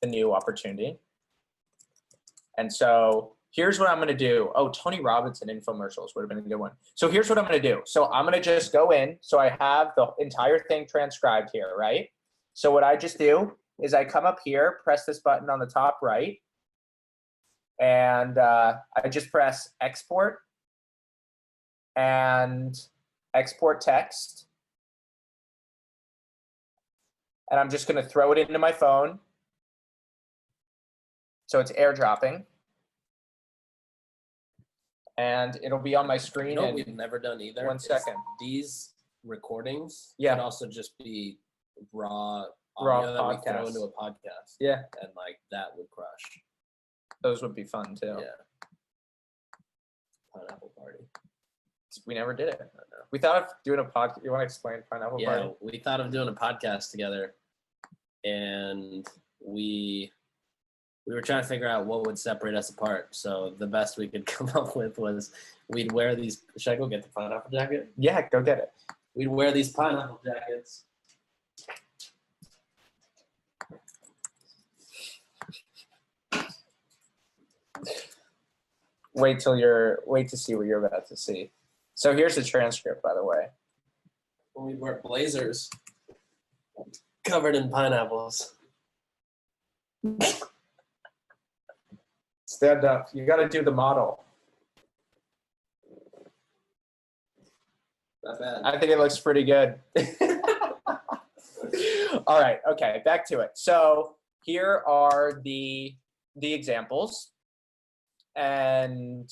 Speaker 1: the new opportunity? And so here's what I'm going to do. Oh, Tony Robinson infomercials would have been a good one. So here's what I'm going to do. So I'm going to just go in. So I have the entire thing transcribed here, right? So what I just do is I come up here, press this button on the top right, and I just press export and export text. And I'm just going to throw it into my phone. So it's airdropping. And it'll be on my screen.
Speaker 2: You know what we've never done either?
Speaker 1: 1 second.
Speaker 2: These recordings
Speaker 1: could
Speaker 2: also just be raw
Speaker 1: podcast.
Speaker 2: We throw into a podcast.
Speaker 1: Yeah.
Speaker 2: And like that would crush.
Speaker 1: Those would be fun too.
Speaker 2: Yeah. Pineapple Party.
Speaker 1: We never did it. We thought of doing a podcast. You want to explain Pineapple Party?
Speaker 2: Yeah, we thought of doing a podcast together, and we were trying to figure out what would separate us apart. So the best we could come up with was we'd wear these. Should I go get the pineapple jacket?
Speaker 1: Yeah, go get it.
Speaker 2: We'd wear these pineapple jackets.
Speaker 1: Wait to see what you're about to see. So here's the transcript, by the way.
Speaker 2: We'd wear blazers covered in pineapples.
Speaker 1: Stand up. You got to do the model.
Speaker 2: Not bad.
Speaker 1: I think it looks pretty good. All right. Okay. Back to it. So here are the examples. And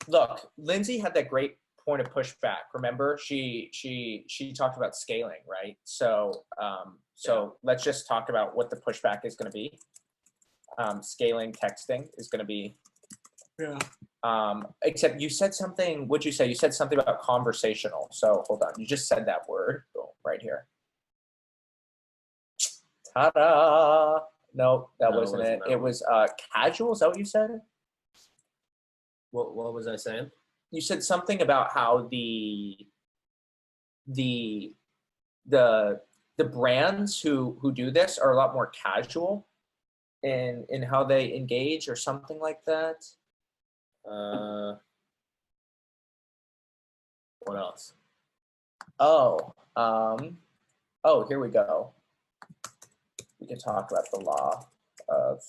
Speaker 1: look, Lindsay had that great point of pushback. Remember, she talked about scaling, right? So let's just talk about what the pushback is going to be. Scaling texting is going to be
Speaker 2: Yeah.
Speaker 1: Except you said something, what'd you say? You said something about conversational. So hold on, you just said that word. Boom, right here. Ta-da! No, that wasn't it. It was casual, is that what you said?
Speaker 2: What was I saying?
Speaker 1: You said something about how the brands who do this are a lot more casual in how they engage or something like that.
Speaker 2: What else?
Speaker 1: Oh, here we go. We can talk about the law of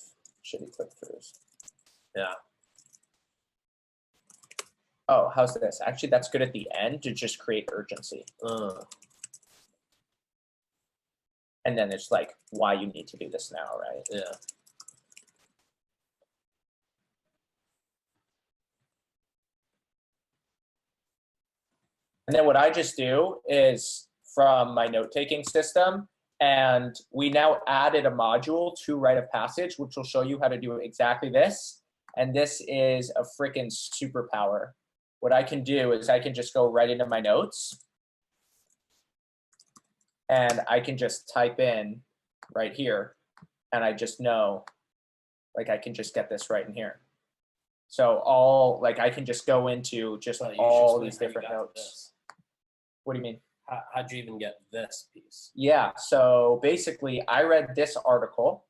Speaker 1: shitty click-throughs.
Speaker 2: Yeah.
Speaker 1: Oh, how's this? Actually, that's good at the end to just create urgency. And then it's like why you need to do this now, right?
Speaker 2: Yeah.
Speaker 1: And then what I just do is from my note-taking system, and we now added a module to Rite of Passage, which will show you how to do exactly this. And this is a freaking superpower. What I can do is I can just go right into my notes, and I can just type in right here, and I just know, like I can just get this right in here. So I can just go into just all these different notes. What do you mean?
Speaker 2: How'd you even get this piece?
Speaker 1: Yeah, so basically I read this article.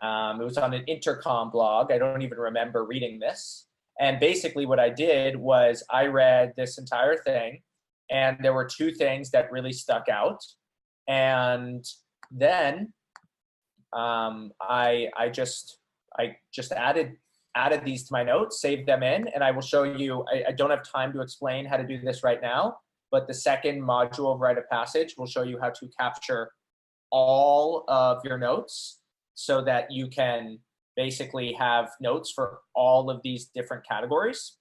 Speaker 1: It was on an Intercom blog. I don't even remember reading this. And basically what I did was I read this entire thing, and there were two things that really stuck out. And then I just added these to my notes, saved them in, and I will show you. I don't have time to explain how to do this right now, but the second module of Rite of Passage will show you how to capture all of your notes so that you can basically have notes for all of these different categories.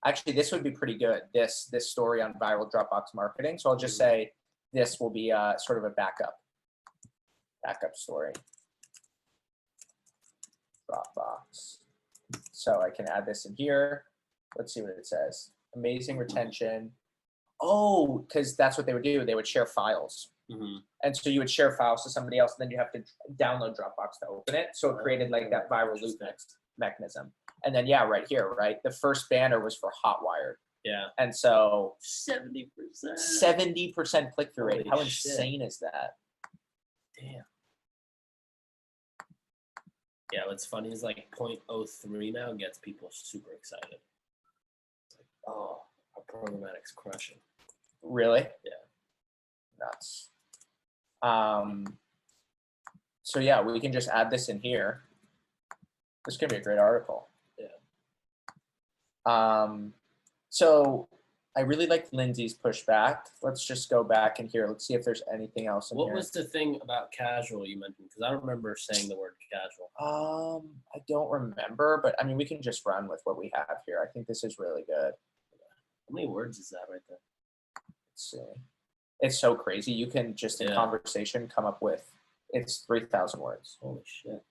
Speaker 1: Actually, this would be pretty good, this story on viral Dropbox marketing. So I'll just say this will be sort of a backup story. Dropbox. So I can add this in here. Let's see what it says. Amazing retention. Oh, because that's what they would do. They would share files.
Speaker 2: Mm-hmm.
Speaker 1: And so you would share files to somebody else, and then you have to download Dropbox to open it. So it created like that viral loop mechanism. And then, yeah, right here, right? The first banner was for Hotwired.
Speaker 2: Yeah.
Speaker 1: And so
Speaker 2: 70%.
Speaker 1: 70% click-through rate. How
Speaker 2: shit.
Speaker 1: insane is that?
Speaker 2: Damn. Yeah, what's funny is like 0.03 now gets people super excited. It's like, oh, our programmatic's crushing.
Speaker 1: Really?
Speaker 2: Yeah.
Speaker 1: Nuts. So yeah, we can just add this in here. This could be a great article.
Speaker 2: Yeah.
Speaker 1: So I really like Lindsay's pushback. Let's just go back in here. Let's see if there's anything else in here.
Speaker 2: What was the thing about casual you mentioned? Because I don't remember saying the word casual.
Speaker 1: I don't remember, but I mean, we can just run with what we have here. I think this is really good.
Speaker 2: How many words is that right there?
Speaker 1: Let's see. It's so crazy. You can just in conversation come up with, it's 3,000 words.
Speaker 2: Holy shit.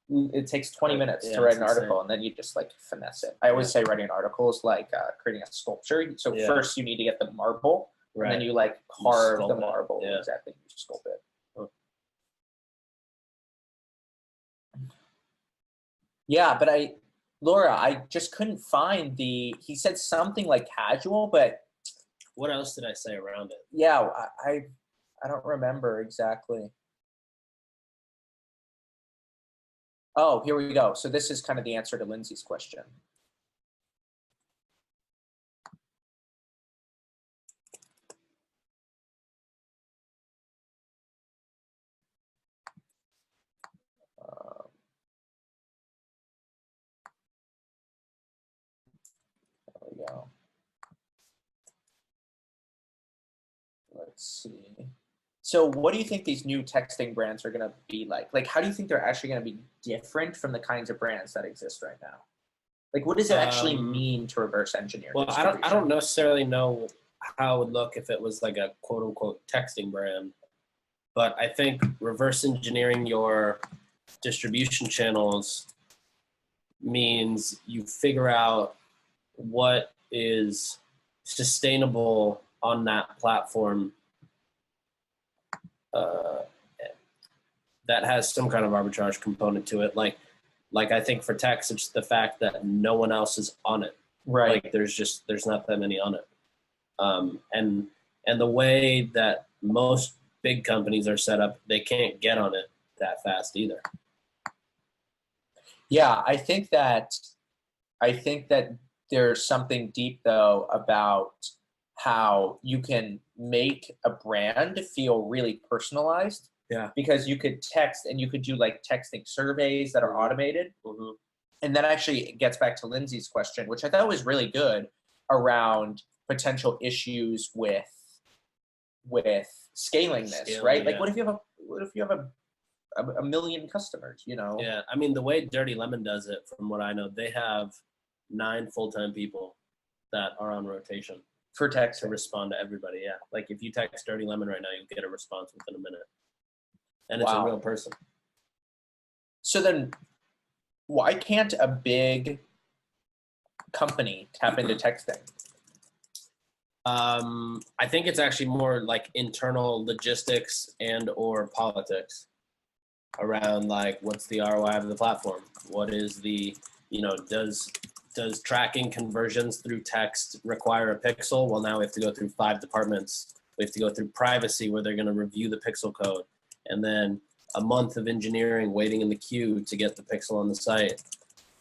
Speaker 1: It takes 20 minutes to write an article, and then you just like finesse it. I always say writing an article is like creating a sculpture. So first you need to get the marble, and then you like carve the marble. Exactly. You sculpt it.
Speaker 2: Oh.
Speaker 1: Yeah, but Laura, I just couldn't find he said something like casual, but.
Speaker 2: What else did I say around it?
Speaker 1: Yeah, I don't remember exactly. Oh, here we go. So this is kind of the answer to Lindsay's question. There we go. Let's see. So what do you think these new texting brands are going to be like? Like, how do you think they're actually going to be different from the kinds of brands that exist right now? Like, what does it actually mean to reverse engineer?
Speaker 2: Well, I don't necessarily know how it would look if it was like a quote unquote texting brand, but I think reverse engineering your distribution channels means you figure out what is sustainable on that platform that has some kind of arbitrage component to it. Like I think for text, it's the fact that no one else is on it.
Speaker 1: Right.
Speaker 2: Like there's not that many on it. And the way that most big companies are set up, they can't get on it that fast either.
Speaker 1: Yeah, I think that there's something deep though about how you can make a brand feel really personalized.
Speaker 2: Yeah.
Speaker 1: Because you could text and you could do like texting surveys that are automated.
Speaker 2: Mm-hmm.
Speaker 1: And that actually gets back to Lindsay's question, which I thought was really good around potential issues with scaling this, right?
Speaker 2: Yeah.
Speaker 1: Like what if you have a million customers, you know?
Speaker 2: Yeah. I mean, the way Dirty Lemon does it, from what I know, they have 9 full-time people that are on rotation
Speaker 1: For text
Speaker 2: to respond to everybody. Yeah. Like if you text Dirty Lemon right now, you'll get a response within a minute. And it's a real person.
Speaker 1: So then why can't a big company tap into texting?
Speaker 2: I think it's actually more like internal logistics and or politics around like what's the ROI of the platform? What is the, does tracking conversions through text require a pixel? Well, now we have to go through 5 departments. We have to go through privacy where they're going to review the pixel code. And then a month of engineering waiting in the queue to get the pixel on the site.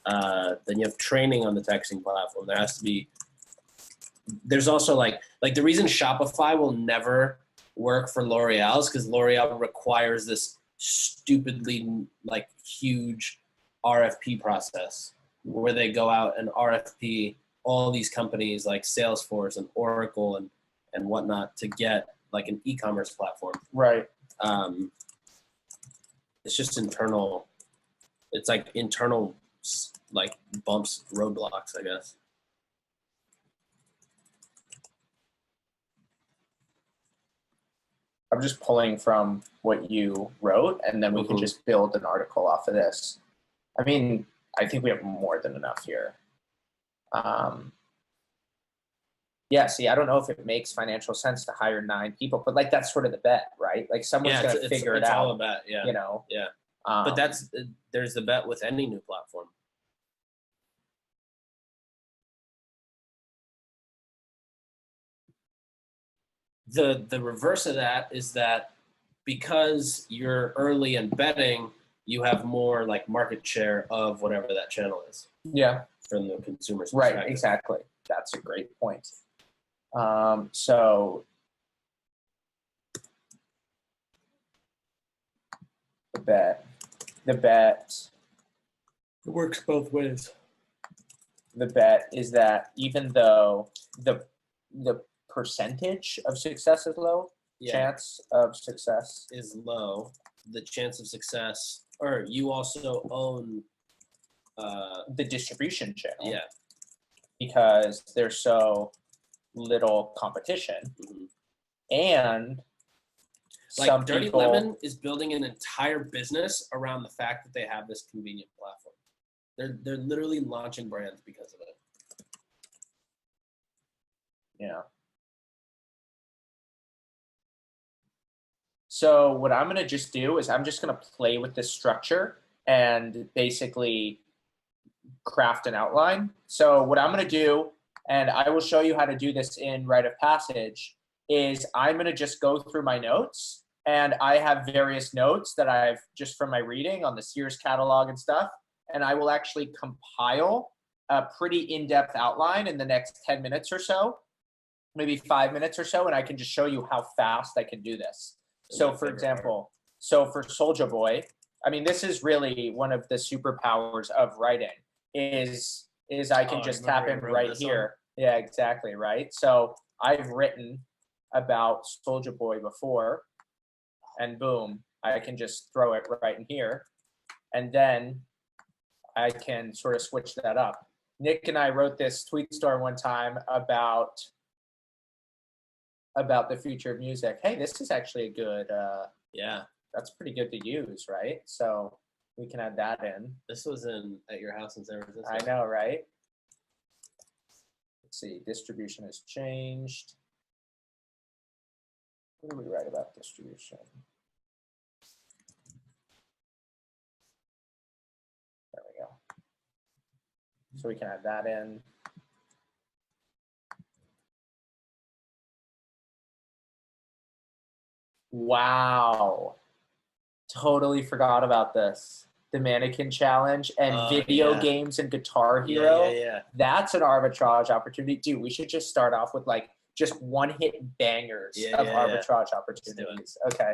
Speaker 2: Then you have training on the texting platform. There has to be, there's also like the reason Shopify will never work for L'Oreal is because L'Oreal requires this stupidly like huge RFP process where they go out and RFP all these companies like Salesforce and Oracle and whatnot to get like an e-commerce platform.
Speaker 1: Right.
Speaker 2: It's just internal. It's like internal, like bumps, roadblocks, I guess.
Speaker 1: I'm just pulling from what you wrote, and then we can just build an article off of this. I mean, I think we have more than enough here. Yeah, see, I don't know if it makes financial sense to hire 9 people, but like that's sort of the bet, right? Like someone's going to figure it out.
Speaker 2: It's all a bet, yeah.
Speaker 1: You know?
Speaker 2: Yeah. But there's the bet with any new platform. The reverse of that is that because you're early in betting, you have more like market share of whatever that channel is.
Speaker 1: Yeah.
Speaker 2: From the consumer's perspective.
Speaker 1: Right, exactly. That's a great point. So the bet, it
Speaker 2: works both ways.
Speaker 1: The bet is that even though the percentage of success is low, chance of success
Speaker 2: is low, the chance of success, or you also own
Speaker 1: the distribution channel.
Speaker 2: Yeah.
Speaker 1: Because there's so little competition. And
Speaker 2: like
Speaker 1: some
Speaker 2: Dirty
Speaker 1: people,
Speaker 2: Lemon is building an entire business around the fact that they have this convenient platform. They're literally launching brands because of it.
Speaker 1: Yeah. So what I'm going to just do is I'm just going to play with this structure and basically craft an outline. So what I'm going to do, and I will show you how to do this in Rite of Passage, is I'm going to just go through my notes. And I have various notes that I've just from my reading on the Sears catalog and stuff. And I will actually compile a pretty in-depth outline in the next 10 minutes or so, maybe 5 minutes or so. And I can just show you how fast I can do this. So for example, for Soulja Boy, I mean, this is really one of the superpowers of writing is I can just tap in right here. Yeah, exactly. Right. So I've written about Soulja Boy before, and boom, I can just throw it right in here. And then I can sort of switch that up. Nick and I wrote this tweet storm one time about the future of music. Hey, this is actually a good,
Speaker 2: yeah,
Speaker 1: that's pretty good to use, right? So We can add that in.
Speaker 2: This was at your house in San Francisco.
Speaker 1: I know, right? Let's see, distribution has changed. What do we write about distribution? There we go. So we can add that in. Wow. Totally forgot about this. The mannequin challenge and video games and Guitar Hero.
Speaker 2: Yeah.
Speaker 1: That's an arbitrage opportunity. Dude, we should just start off with like just one-hit bangers of arbitrage opportunities. Okay.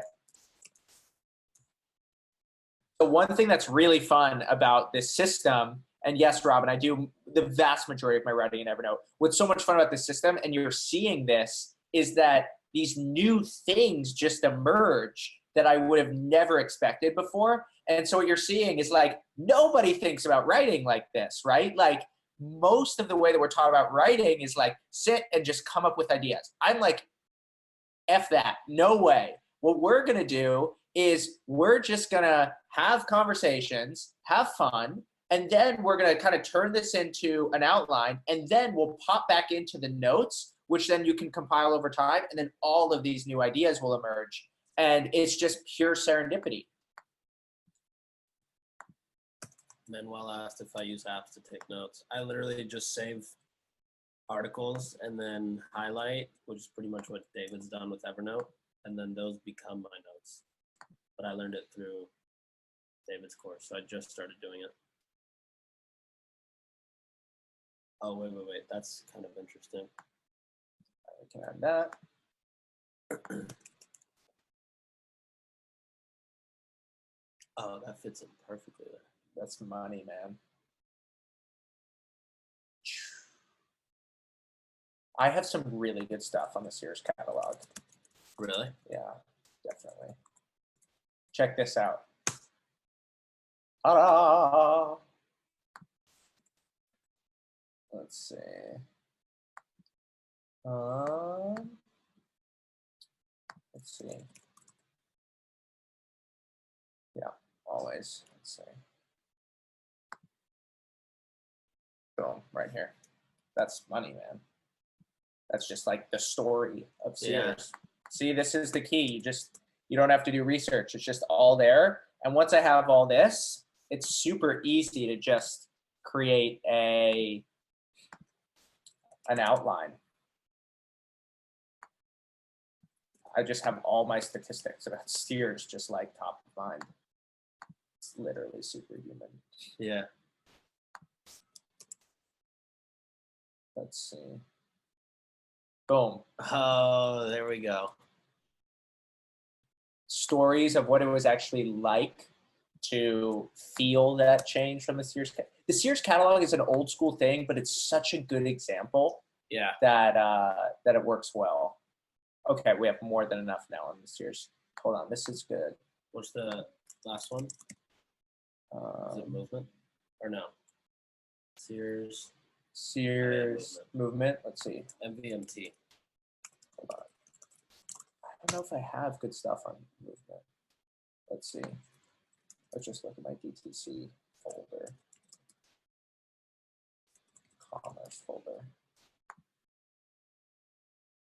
Speaker 1: So one thing that's really fun about this system, and yes, Robin, I do the vast majority of my writing in Evernote. What's so much fun about this system, and you're seeing this, is that these new things just emerge that I would have never expected before. And so what you're seeing is like, nobody thinks about writing like this, right? Like most of the way that we're talking about writing is like, sit and just come up with ideas. I'm like, F that, no way. What we're gonna do is we're just gonna have conversations, have fun, and then we're gonna kind of turn this into an outline, and then we'll pop back into the notes, which then you can compile over time, and then all of these new ideas will emerge. And it's just pure serendipity.
Speaker 2: Manuel asked if I use apps to take notes. I literally just save articles and then highlight, which is pretty much what David's done with Evernote, and then those become my notes. But I learned it through David's course, so I just started doing it. Oh, wait. That's kind of interesting.
Speaker 1: We can add that.
Speaker 2: Oh, that fits in perfectly there.
Speaker 1: That's money, man. I have some really good stuff on the Sears catalog.
Speaker 2: Really?
Speaker 1: Yeah, definitely. Check this out. Ta-da! Let's see. Let's see. Yeah, always. Let's see. Boom, right here. That's money, man. That's just like the story of Sears. Yeah. See, this is the key. You don't have to do research. It's just all there. And once I have all this, it's super easy to just create an outline. I just have all my statistics about Sears just like top of mind. It's literally superhuman.
Speaker 2: Yeah.
Speaker 1: Let's see. Boom.
Speaker 2: Oh, there we go.
Speaker 1: Stories of what it was actually like to feel that change from the Sears. The Sears catalog is an old school thing, but it's such a good example.
Speaker 2: Yeah.
Speaker 1: That it works well. Okay, we have more than enough now on the Sears. Hold on, this is good.
Speaker 2: What's the last one? Is it movement or no? Sears movement. Let's see. MVMT.
Speaker 1: Hold on. I don't know if I have good stuff on movement. Let's see. Let's just look at my DTC folder. Commerce folder.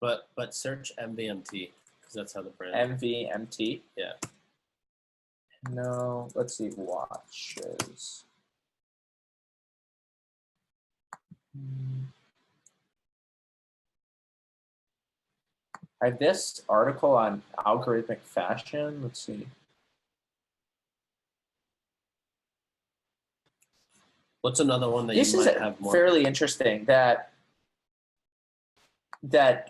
Speaker 2: But search MVMT because that's how the brand.
Speaker 1: MVMT.
Speaker 2: Yeah.
Speaker 1: No, let's see, watches. I have this article on algorithmic fashion. Let's see.
Speaker 2: What's another one that you might have more?
Speaker 1: This is fairly interesting that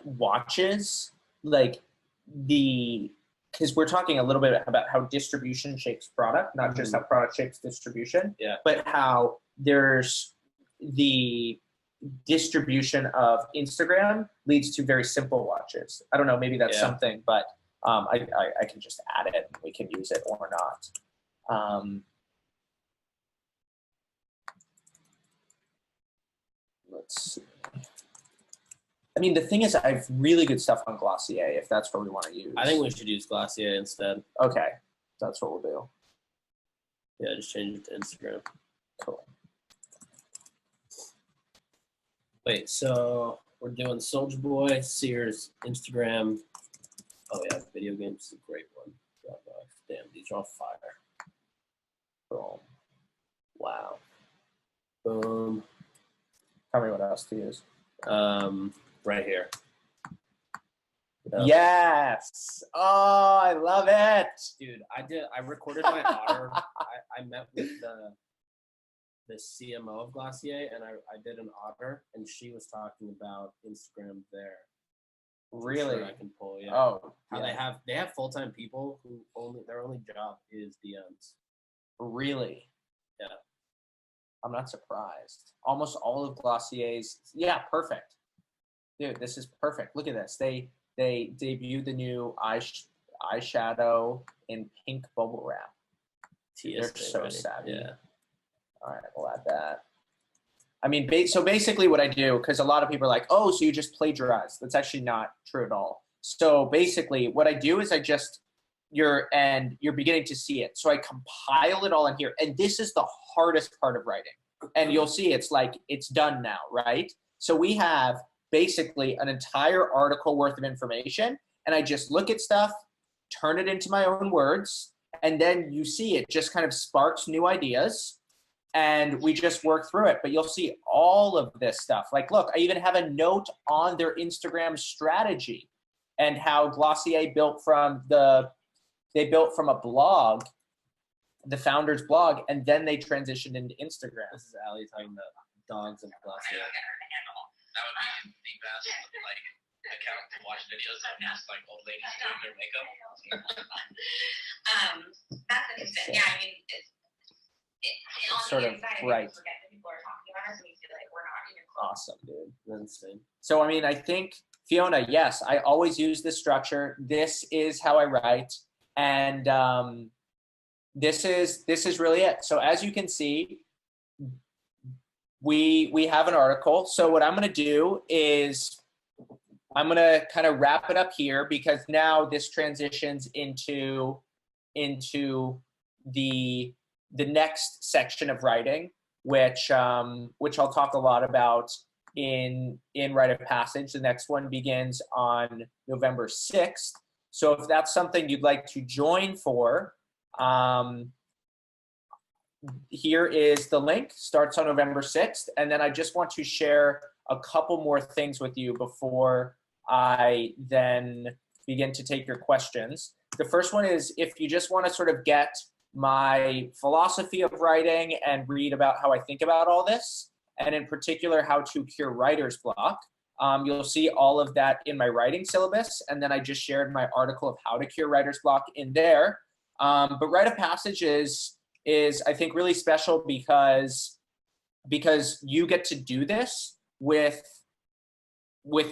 Speaker 1: watches, like because we're talking a little bit about how distribution shapes product, not just how product shapes distribution, but how there's the distribution of Instagram leads to very simple watches. I don't know, maybe that's something, but I can just add it and we can use it or not. Let's see. I mean, the thing is, I have really good stuff on Glossier, if that's what we want to use.
Speaker 2: I think we should use Glossier instead.
Speaker 1: Okay, that's what we'll do.
Speaker 2: Yeah, just change it to Instagram.
Speaker 1: Cool.
Speaker 2: Wait, so we're doing Soldier Boy, Sears, Instagram. Oh yeah, video games is a great one. Damn, these are on fire. Boom. Wow. Boom.
Speaker 1: Tell me what else to use.
Speaker 2: Right here.
Speaker 1: Yep. Yes. Oh, I love it.
Speaker 2: Dude, I recorded my otter. I met with the CMO of Glacier, and I did an otter, and she was talking about Instagram there.
Speaker 1: Really?
Speaker 2: Sure I can pull, yeah.
Speaker 1: Oh,
Speaker 2: How
Speaker 1: yeah.
Speaker 2: they have full-time people who their only job is DMs.
Speaker 1: Really?
Speaker 2: Yeah.
Speaker 1: I'm not surprised. Almost all of Glacier's, yeah, perfect. Dude, this is perfect. Look at this. They debuted the new eyeshadow in pink bubble wrap. They're so savvy.
Speaker 2: Yeah.
Speaker 1: All right, we'll add that. I mean, so basically what I do, because a lot of people are like, oh, so you just plagiarize. That's actually not true at all. So basically what I do is you're beginning to see it. So I compile it all in here. And this is the hardest part of writing. And you'll see it's like, it's done now, right? So we have basically an entire article worth of information. And I just look at stuff, turn it into my own words. And then you see it just kind of sparks new ideas. And we just work through it. But you'll see all of this stuff. Like, look, I even have a note on their Instagram strategy and how Glossier built from a blog, the founder's blog, and then they transitioned into Instagram.
Speaker 2: This is Ali talking about dogs and Glossier.
Speaker 3: That would be the best, like, account to watch videos of just, like, old ladies doing their makeup.
Speaker 4: That's interesting. Yeah, I mean,
Speaker 1: Sort of right.
Speaker 4: Forget that people are talking about us, and we feel like we're not even close.
Speaker 1: Awesome, dude. That's insane. So, I mean, I think, Fiona, yes, I always use this structure. This is how I write. And this is really it. So as you can see, we have an article. So what I'm going to do is I'm going to kind of wrap it up here, because now this transitions into the next section of writing, which I'll talk a lot about in Rite of Passage. The next one begins on November 6th. So if that's something you'd like to join for, here is the link. Starts on November 6th. And then I just want to share a couple more things with you before I then begin to take your questions. The first one is, if you just want to sort of get my philosophy of writing and read about how I think about all this, and in particular how to cure writer's block, you'll see all of that in my writing syllabus. And then I just shared my article of how to cure writer's block in there. But Rite of Passage is I think really special because you get to do this with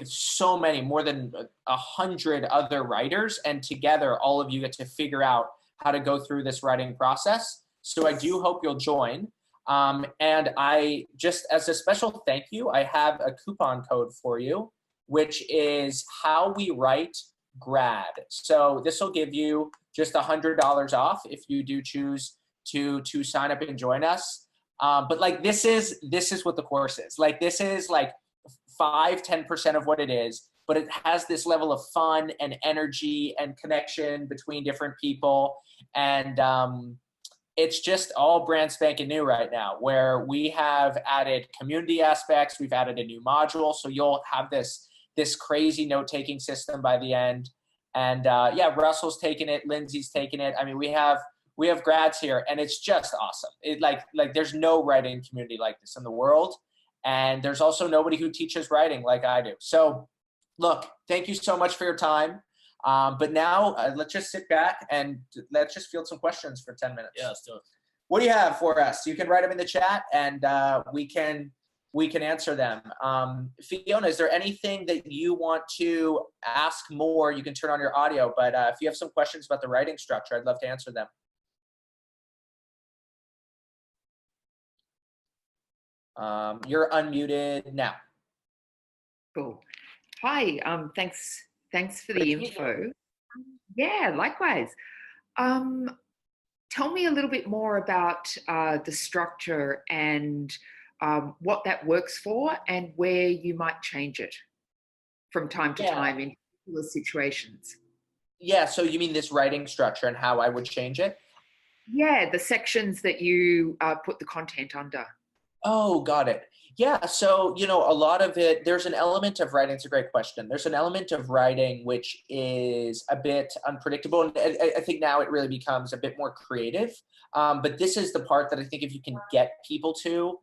Speaker 1: so many, more than 100 other writers, and together all of you get to figure out how to go through this writing process. So I do hope you'll join. And I just, as a special thank you, I have a coupon code for you, which is How We Write Grad. So this will give you just $100 off if you do choose to sign up and join us. But like, this is what the course is. Like, this is like 5-10% of what it is, but it has this level of fun and energy and connection between different people. And it's just all brand spanking new right now, where we have added community aspects. We've added a new module. So you'll have this crazy note-taking system by the end. And yeah, Russell's taking it. Lindsay's taking it. I mean, we have grads here, and it's just awesome. It like there's no writing community like this in the world. And there's also nobody who teaches writing like I do. So look, thank you so much for your time. But now let's just sit back and let's just field some questions for 10 minutes.
Speaker 2: Yeah, let's do it.
Speaker 1: What do you have for us? You can write them in the chat, and we can answer them. Fiona, is there anything that you want to ask more? You can turn on your audio, but if you have some questions about the writing structure, I'd love to answer them. You're unmuted now.
Speaker 5: Cool. Hi, thanks for the info. Yeah, likewise. tell me a little bit more about the structure and what that works for and where you might change it from time to
Speaker 1: Yeah.
Speaker 5: time in particular situations.
Speaker 1: Yeah, so you mean this writing structure and how I would change it?
Speaker 5: Yeah, the sections that you put the content under.
Speaker 1: Oh, got it. Yeah, so a lot of it, there's an element of writing, it's a great question. There's an element of writing which is a bit unpredictable, and I think now it really becomes a bit more creative. But this is the part that I think if you can get people to,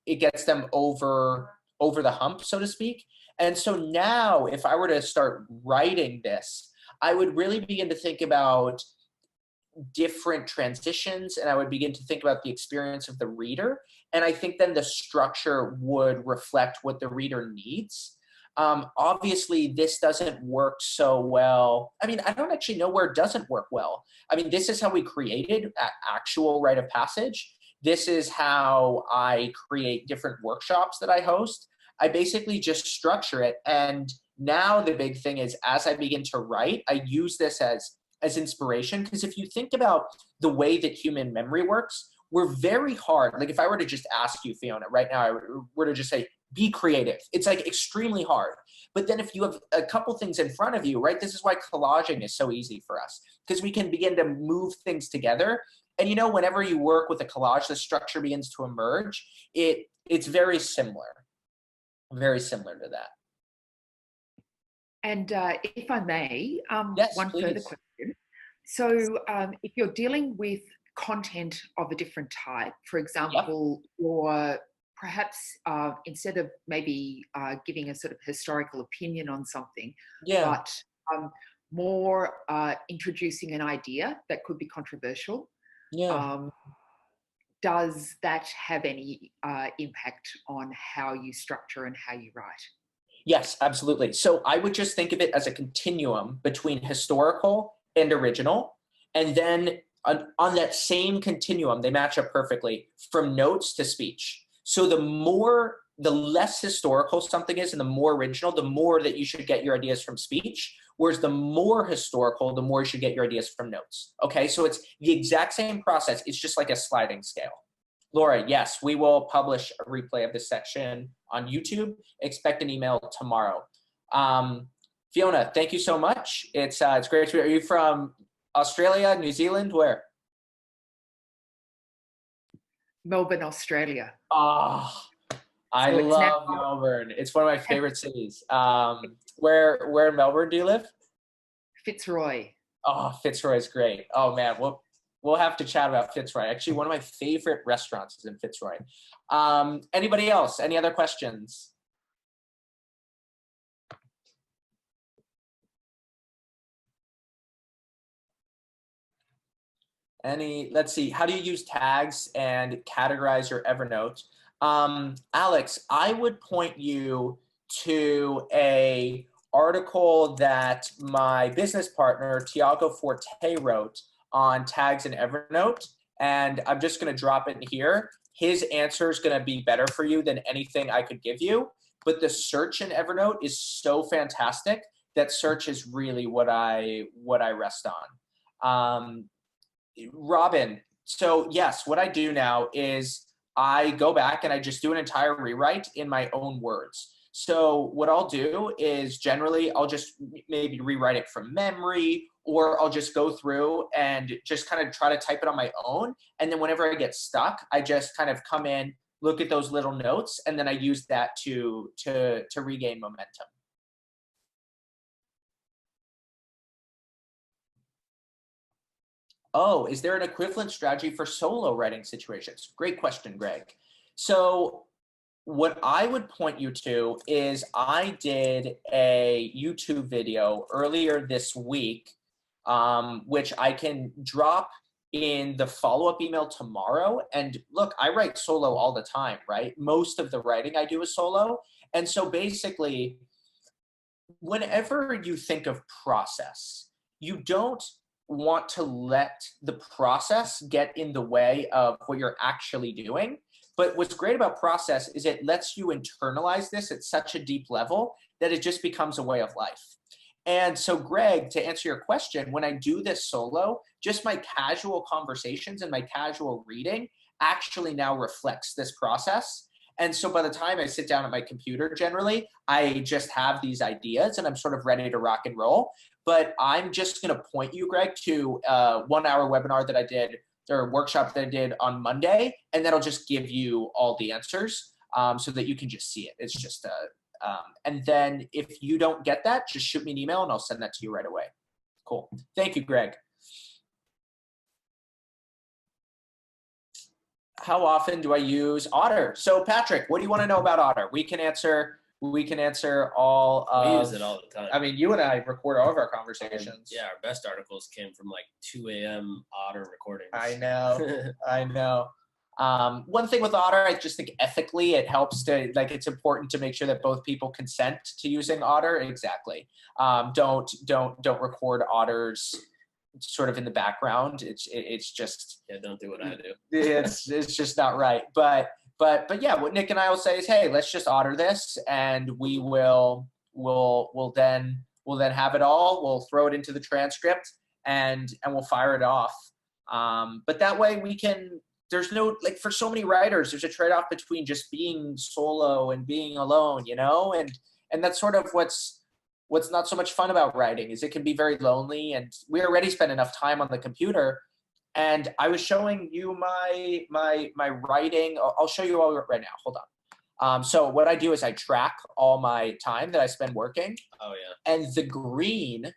Speaker 1: it gets them over the hump, so to speak. And so now, if I were to start writing this, I would really begin to think about different transitions, and I would begin to think about the experience of the reader. And I think then the structure would reflect what the reader needs. Obviously, this doesn't work so well. I mean, I don't actually know where it doesn't work well. I mean, this is how we created actual rite of passage. This is how I create different workshops that I host. I basically just structure it. And now the big thing is, as I begin to write, I use this as inspiration. Because if you think about the way that human memory works, we're very hard. Like if I were to just ask you, Fiona, right now, I were to just say, be creative. It's like extremely hard. But then if you have a couple things in front of you, right, this is why collaging is so easy for us, because we can begin to move things together. And whenever you work with a collage, the structure begins to emerge. It's very similar to that.
Speaker 5: And if I may,
Speaker 1: Yes,
Speaker 5: one further
Speaker 1: please.
Speaker 5: question. So if you're dealing with content of a different type, for example, or perhaps instead of maybe giving a sort of historical opinion on something,
Speaker 1: Yeah.
Speaker 5: but more introducing an idea that could be controversial,
Speaker 1: Yeah.
Speaker 5: does that have any impact on how you structure and how you write?
Speaker 1: Yes, absolutely. So I would just think of it as a continuum between historical and original. And then on that same continuum, they match up perfectly from notes to speech. So the less historical something is and the more original, the more that you should get your ideas from speech. Whereas the more historical, the more you should get your ideas from notes. Okay, so it's the exact same process. It's just like a sliding scale. Laura, yes, we will publish a replay of this section on YouTube. Expect an email tomorrow. Fiona, thank you so much. It's great to be. Are you from Australia, New Zealand? Where?
Speaker 5: Melbourne, Australia.
Speaker 1: Oh, I
Speaker 5: So it's
Speaker 1: love Melbourne. It's one of my favorite cities. Where in Melbourne do you live?
Speaker 5: Fitzroy.
Speaker 1: Oh, Fitzroy is great. Oh man, we'll have to chat about Fitzroy. Actually, one of my favorite restaurants is in Fitzroy. Anybody else? Any other questions? Let's see, how do you use tags and categorize your Evernote? Alex, I would point you to a article that my business partner, Tiago Forte, wrote on tags in Evernote. And I'm just going to drop it in here. His answer is going to be better for you than anything I could give you. But the search in Evernote is so fantastic that search is really what I rest on. Robin, so yes, what I do now is I go back and I just do an entire rewrite in my own words. So what I'll do is generally I'll just maybe rewrite it from memory, or I'll just go through and just kind of try to type it on my own. And then whenever I get stuck, I just kind of come in, look at those little notes, and then I use that to regain momentum. Oh, is there an equivalent strategy for solo writing situations? Great question, Greg. So what I would point you to is I did a YouTube video earlier this week, which I can drop in the follow-up email tomorrow. And look, I write solo all the time, right? Most of the writing I do is solo. And so basically, whenever you think of process, you don't want to let the process get in the way of what you're actually doing. But what's great about process is it lets you internalize this at such a deep level that it just becomes a way of life. And so, Greg, to answer your question, when I do this solo, just my casual conversations and my casual reading actually now reflects this process. And so by the time I sit down at my computer, generally, I just have these ideas and I'm sort of ready to rock and roll. But I'm just going to point you, Greg, to a 1 hour webinar that I did, or workshop that I did on Monday, and that'll just give you all the answers so that you can just see it. It's just and then if you don't get that, just shoot me an email and I'll send that to you right away. Cool. Thank you, Greg. How often do I use Otter? So Patrick, what do you want to know about Otter? We can answer all of.
Speaker 2: We use it all the time.
Speaker 1: I mean, you and I record all of our conversations.
Speaker 2: Yeah, our best articles came from like 2 a.m. Otter recordings.
Speaker 1: I know. I know. One thing with Otter, I just think ethically it helps to, like, it's important to make sure that both people consent to using Otter. Exactly. Don't record Otters sort of in the background. It's just,
Speaker 2: yeah, don't do what I do.
Speaker 1: it's just not right. But yeah, what Nick and I will say is, hey, let's just Otter this, and we'll then have it all. We'll throw it into the transcript and we'll fire it off. But that way we can. There's no, like, for so many writers, there's a trade-off between just being solo and being alone, you know, and that's sort of what's not so much fun about writing, is it can be very lonely, and we already spend enough time on the computer. And I was showing you my writing. I'll show you all right now. Hold on. So what I do is I track all my time that I spend working.
Speaker 2: Oh yeah.
Speaker 1: And the green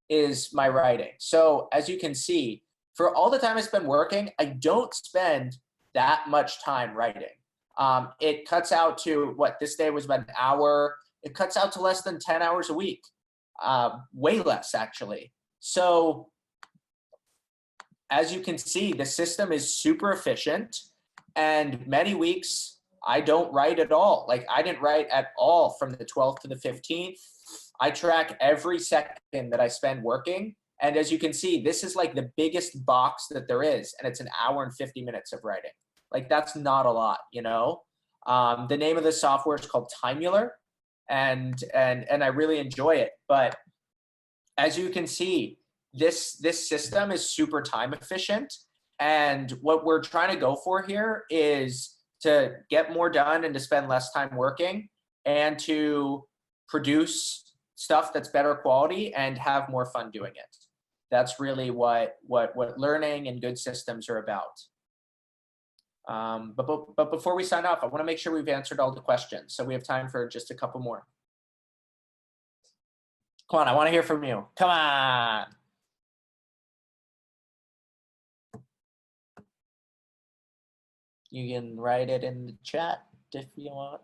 Speaker 1: is my writing. So as you can see, for all the time I spend working, I don't spend that much time writing. It cuts out to, what, this day was about an hour. It cuts out to less than 10 hours a week, way less actually. So as you can see, the system is super efficient, and many weeks I don't write at all. Like, I didn't write at all from the 12th to the 15th. I track every second that I spend working. And as you can see, this is like the biggest box that there is, and it's an hour and 50 minutes of writing. Like, that's not a lot, you know? The name of the software is called Timular, and I really enjoy it. But as you can see, this system is super time efficient. And what we're trying to go for here is to get more done and to spend less time working and to produce stuff that's better quality and have more fun doing it. That's really what learning and good systems are about. But before we sign off, I want to make sure we've answered all the questions. So we have time for just a couple more. Come on, I want to hear from you. Come on. You can write it in the chat if you want.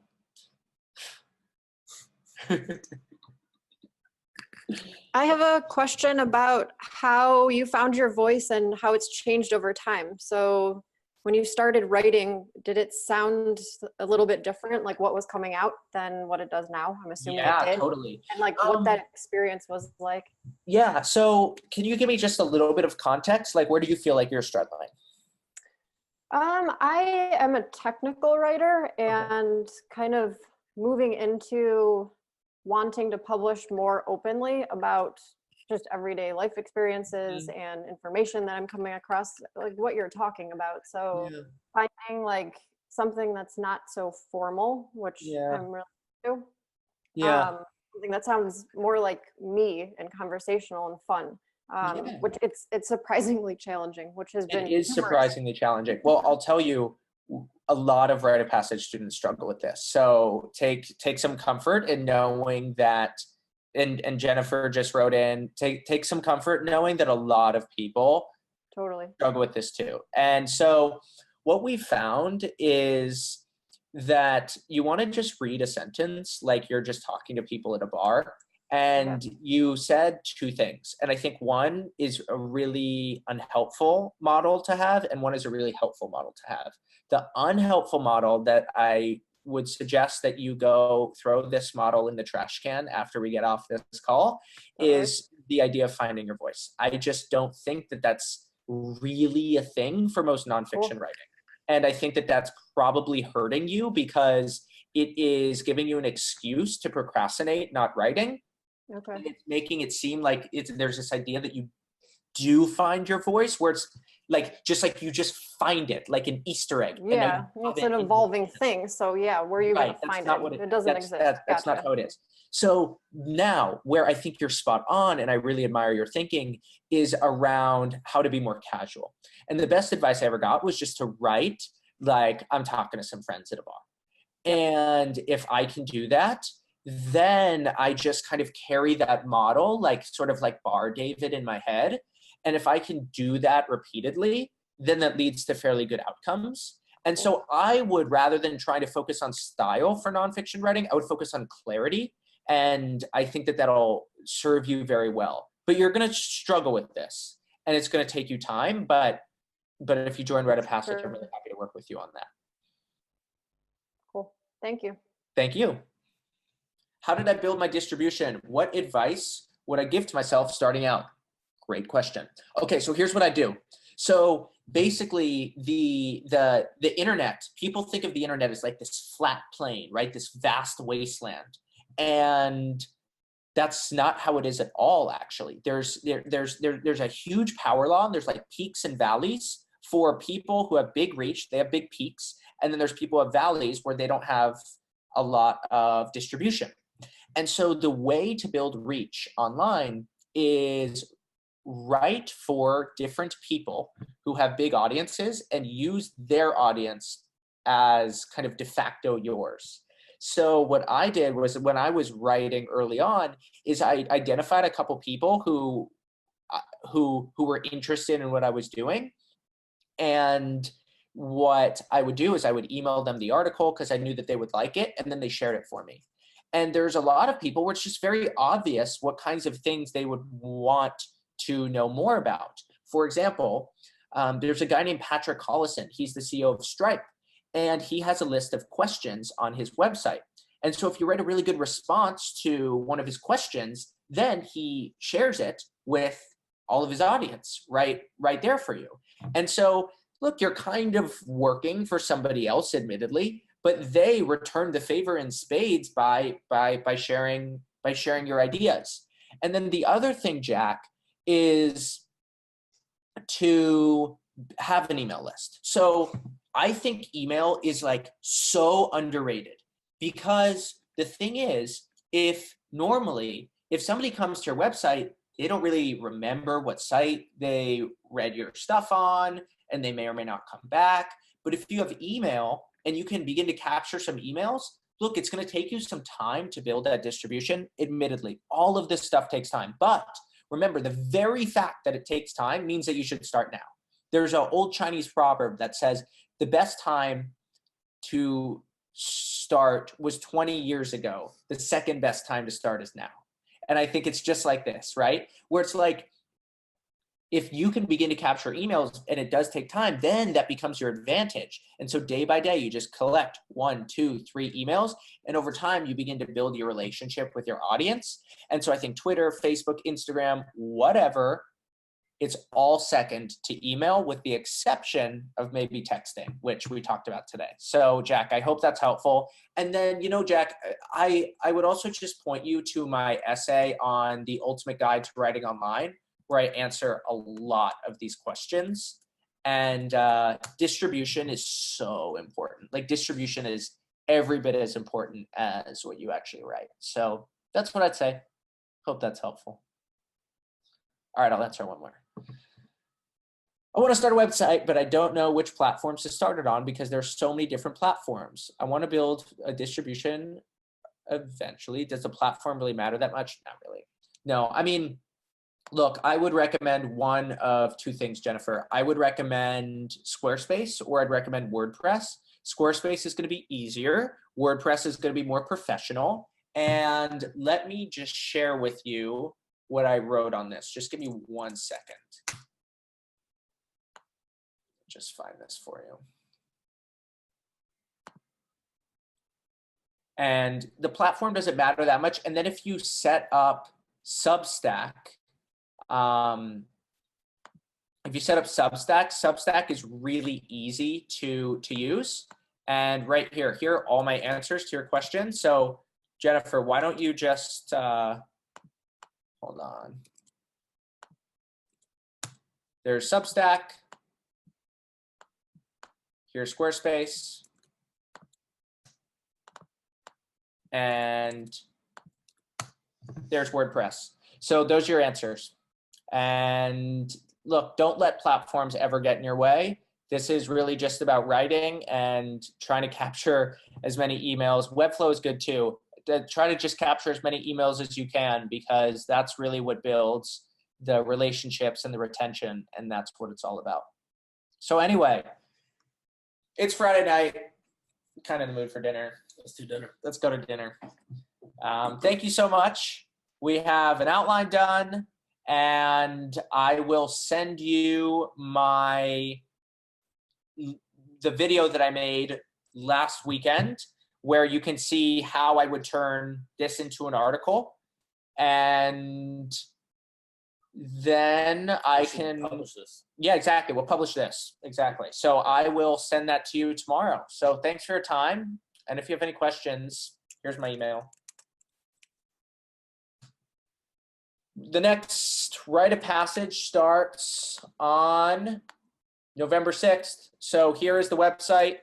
Speaker 6: I have a question about how you found your voice and how it's changed over time. So when you started writing, did it sound a little bit different, like what was coming out, than what it does now? I'm assuming it did.
Speaker 1: Totally.
Speaker 6: And like what that experience was like.
Speaker 1: Yeah, so can you give me just a little bit of context? Like, where do you feel like you're struggling?
Speaker 6: I am a technical writer, and kind of moving into wanting to publish more openly about just everyday life experiences and information that I'm coming across, like what you're talking about. So finding like something that's not so formal, which I'm really into. Something that sounds more like me and conversational and fun. Which it's surprisingly challenging, which has been. It is
Speaker 1: surprisingly challenging. Well, I'll tell you, a lot of rite of passage students struggle with this. So take some comfort in knowing that, and Jennifer just wrote in, take some comfort knowing that a lot of people struggle with this too. And so what we found is that you want to just read a sentence like you're just talking to people at a bar. And you said two things. And I think one is a really unhelpful model to have, and one is a really helpful model to have. The unhelpful model that I would suggest that you go throw this model in the trash can after we get off this call is the idea of finding your voice. I just don't think that that's really a thing for most nonfiction writing. And I think that that's probably hurting you because it is giving you an excuse to procrastinate not writing,
Speaker 6: Okay.
Speaker 1: And it's making it seem like there's this idea that you do find your voice, where it's like just like you just find it like an Easter egg.
Speaker 6: Yeah, it's an evolving thing. So yeah, where are you going to find it? It doesn't exist.
Speaker 1: That's not how it is. So now where I think you're spot on, and I really admire your thinking, is around how to be more casual. And the best advice I ever got was just to write like I'm talking to some friends at a bar. And if I can do that, then I just kind of carry that model, like sort of like Bar David in my head. And if I can do that repeatedly, then that leads to fairly good outcomes. And so I would, rather than trying to focus on style for nonfiction writing, I would focus on clarity. And I think that that'll serve you very well. But you're going to struggle with this, and it's going to take you time. But if you join Write a Passage, I'm really happy to work with you on that.
Speaker 6: Cool. Thank you.
Speaker 1: Thank you. How did I build my distribution? What advice would I give to myself starting out? Great question. Okay, so here's what I do. So basically, the internet, people think of the internet as like this flat plane, right? This vast wasteland. And that's not how it is at all, actually. There's a huge power law, and there's like peaks and valleys. For people who have big reach, they have big peaks. And then there's people who have valleys where they don't have a lot of distribution. And so the way to build reach online is write for different people who have big audiences and use their audience as kind of de facto yours. So what I did was, when I was writing early on, is I identified a couple people who were interested in what I was doing. And what I would do is I would email them the article because I knew that they would like it, and then they shared it for me. And there's a lot of people where it's just very obvious what kinds of things they would want to know more about. For example, there's a guy named Patrick Collison. He's the CEO of Stripe, and he has a list of questions on his website. And so if you write a really good response to one of his questions, then he shares it with all of his audience right there for you. And so look, you're kind of working for somebody else, admittedly, but they return the favor in spades by sharing your ideas. And then the other thing, Jack, is to have an email list. So I think email is like so underrated, because the thing is, if somebody comes to your website, they don't really remember what site they read your stuff on, and they may or may not come back. But if you have email and you can begin to capture some emails, look, it's going to take you some time to build that distribution. Admittedly, all of this stuff takes time. But remember, the very fact that it takes time means that you should start now. There's an old Chinese proverb that says the best time to start was 20 years ago. The second best time to start is now. And I think it's just like this, right? Where it's like, if you can begin to capture emails and it does take time, then that becomes your advantage. And so day by day, you just collect 1, 2, 3 emails. And over time, you begin to build your relationship with your audience. And so I think Twitter, Facebook, Instagram, whatever, it's all second to email, with the exception of maybe texting, which we talked about today. So Jack, I hope that's helpful. And then, Jack, I would also just point you to my essay on the ultimate guide to writing online, where I answer a lot of these questions. And distribution is so important. Like, distribution is every bit as important as what you actually write. So that's what I'd say. Hope that's helpful. All right, I'll answer one more. I want to start a website, but I don't know which platforms to start it on because there's so many different platforms. I want to build a distribution eventually. Does the platform really matter that much? Not really. No, I mean, look, I would recommend one of two things, Jennifer. I would recommend Squarespace, or I'd recommend WordPress. Squarespace is going to be easier. WordPress is going to be more professional. And let me just share with you what I wrote on this. Just give me 1 second. Just find this for you. And the platform doesn't matter that much. And then if you set up Substack, Substack is really easy to use. And right here are all my answers to your question. So Jennifer, why don't you just hold on. There's Substack. Here's Squarespace. And there's WordPress. So those are your answers. And look, don't let platforms ever get in your way. This is really just about writing and trying to capture as many emails. Webflow is good too. Try to just capture as many emails as you can, because that's really what builds the relationships and the retention, and that's what it's all about. So anyway, it's Friday night. I'm kind of in the mood for dinner.
Speaker 2: Let's do dinner.
Speaker 1: Let's go to dinner. Thank you so much. We have an outline done, and I will send you the video that I made last weekend, where you can see how I would turn this into an article. And then I can
Speaker 2: publish this.
Speaker 1: Yeah, exactly. We'll publish this. Exactly. So I will send that to you tomorrow. So thanks for your time. And if you have any questions, here's my email. The next Rite of Passage starts on November 6th. So here is the website.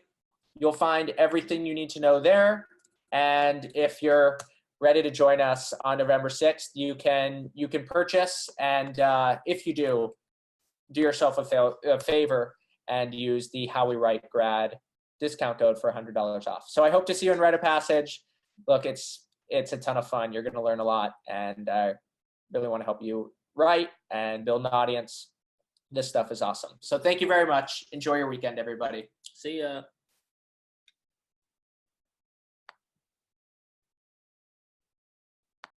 Speaker 1: You'll find everything you need to know there. And if you're ready to join us on November 6th, you can purchase. And if you do yourself a favor and use the How We Write Grad discount code for $100 off. So I hope to see you in Rite of Passage. Look, it's a ton of fun. You're going to learn a lot, and I really want to help you write and build an audience. This stuff is awesome. So thank you very much. Enjoy your weekend, everybody.
Speaker 2: See ya.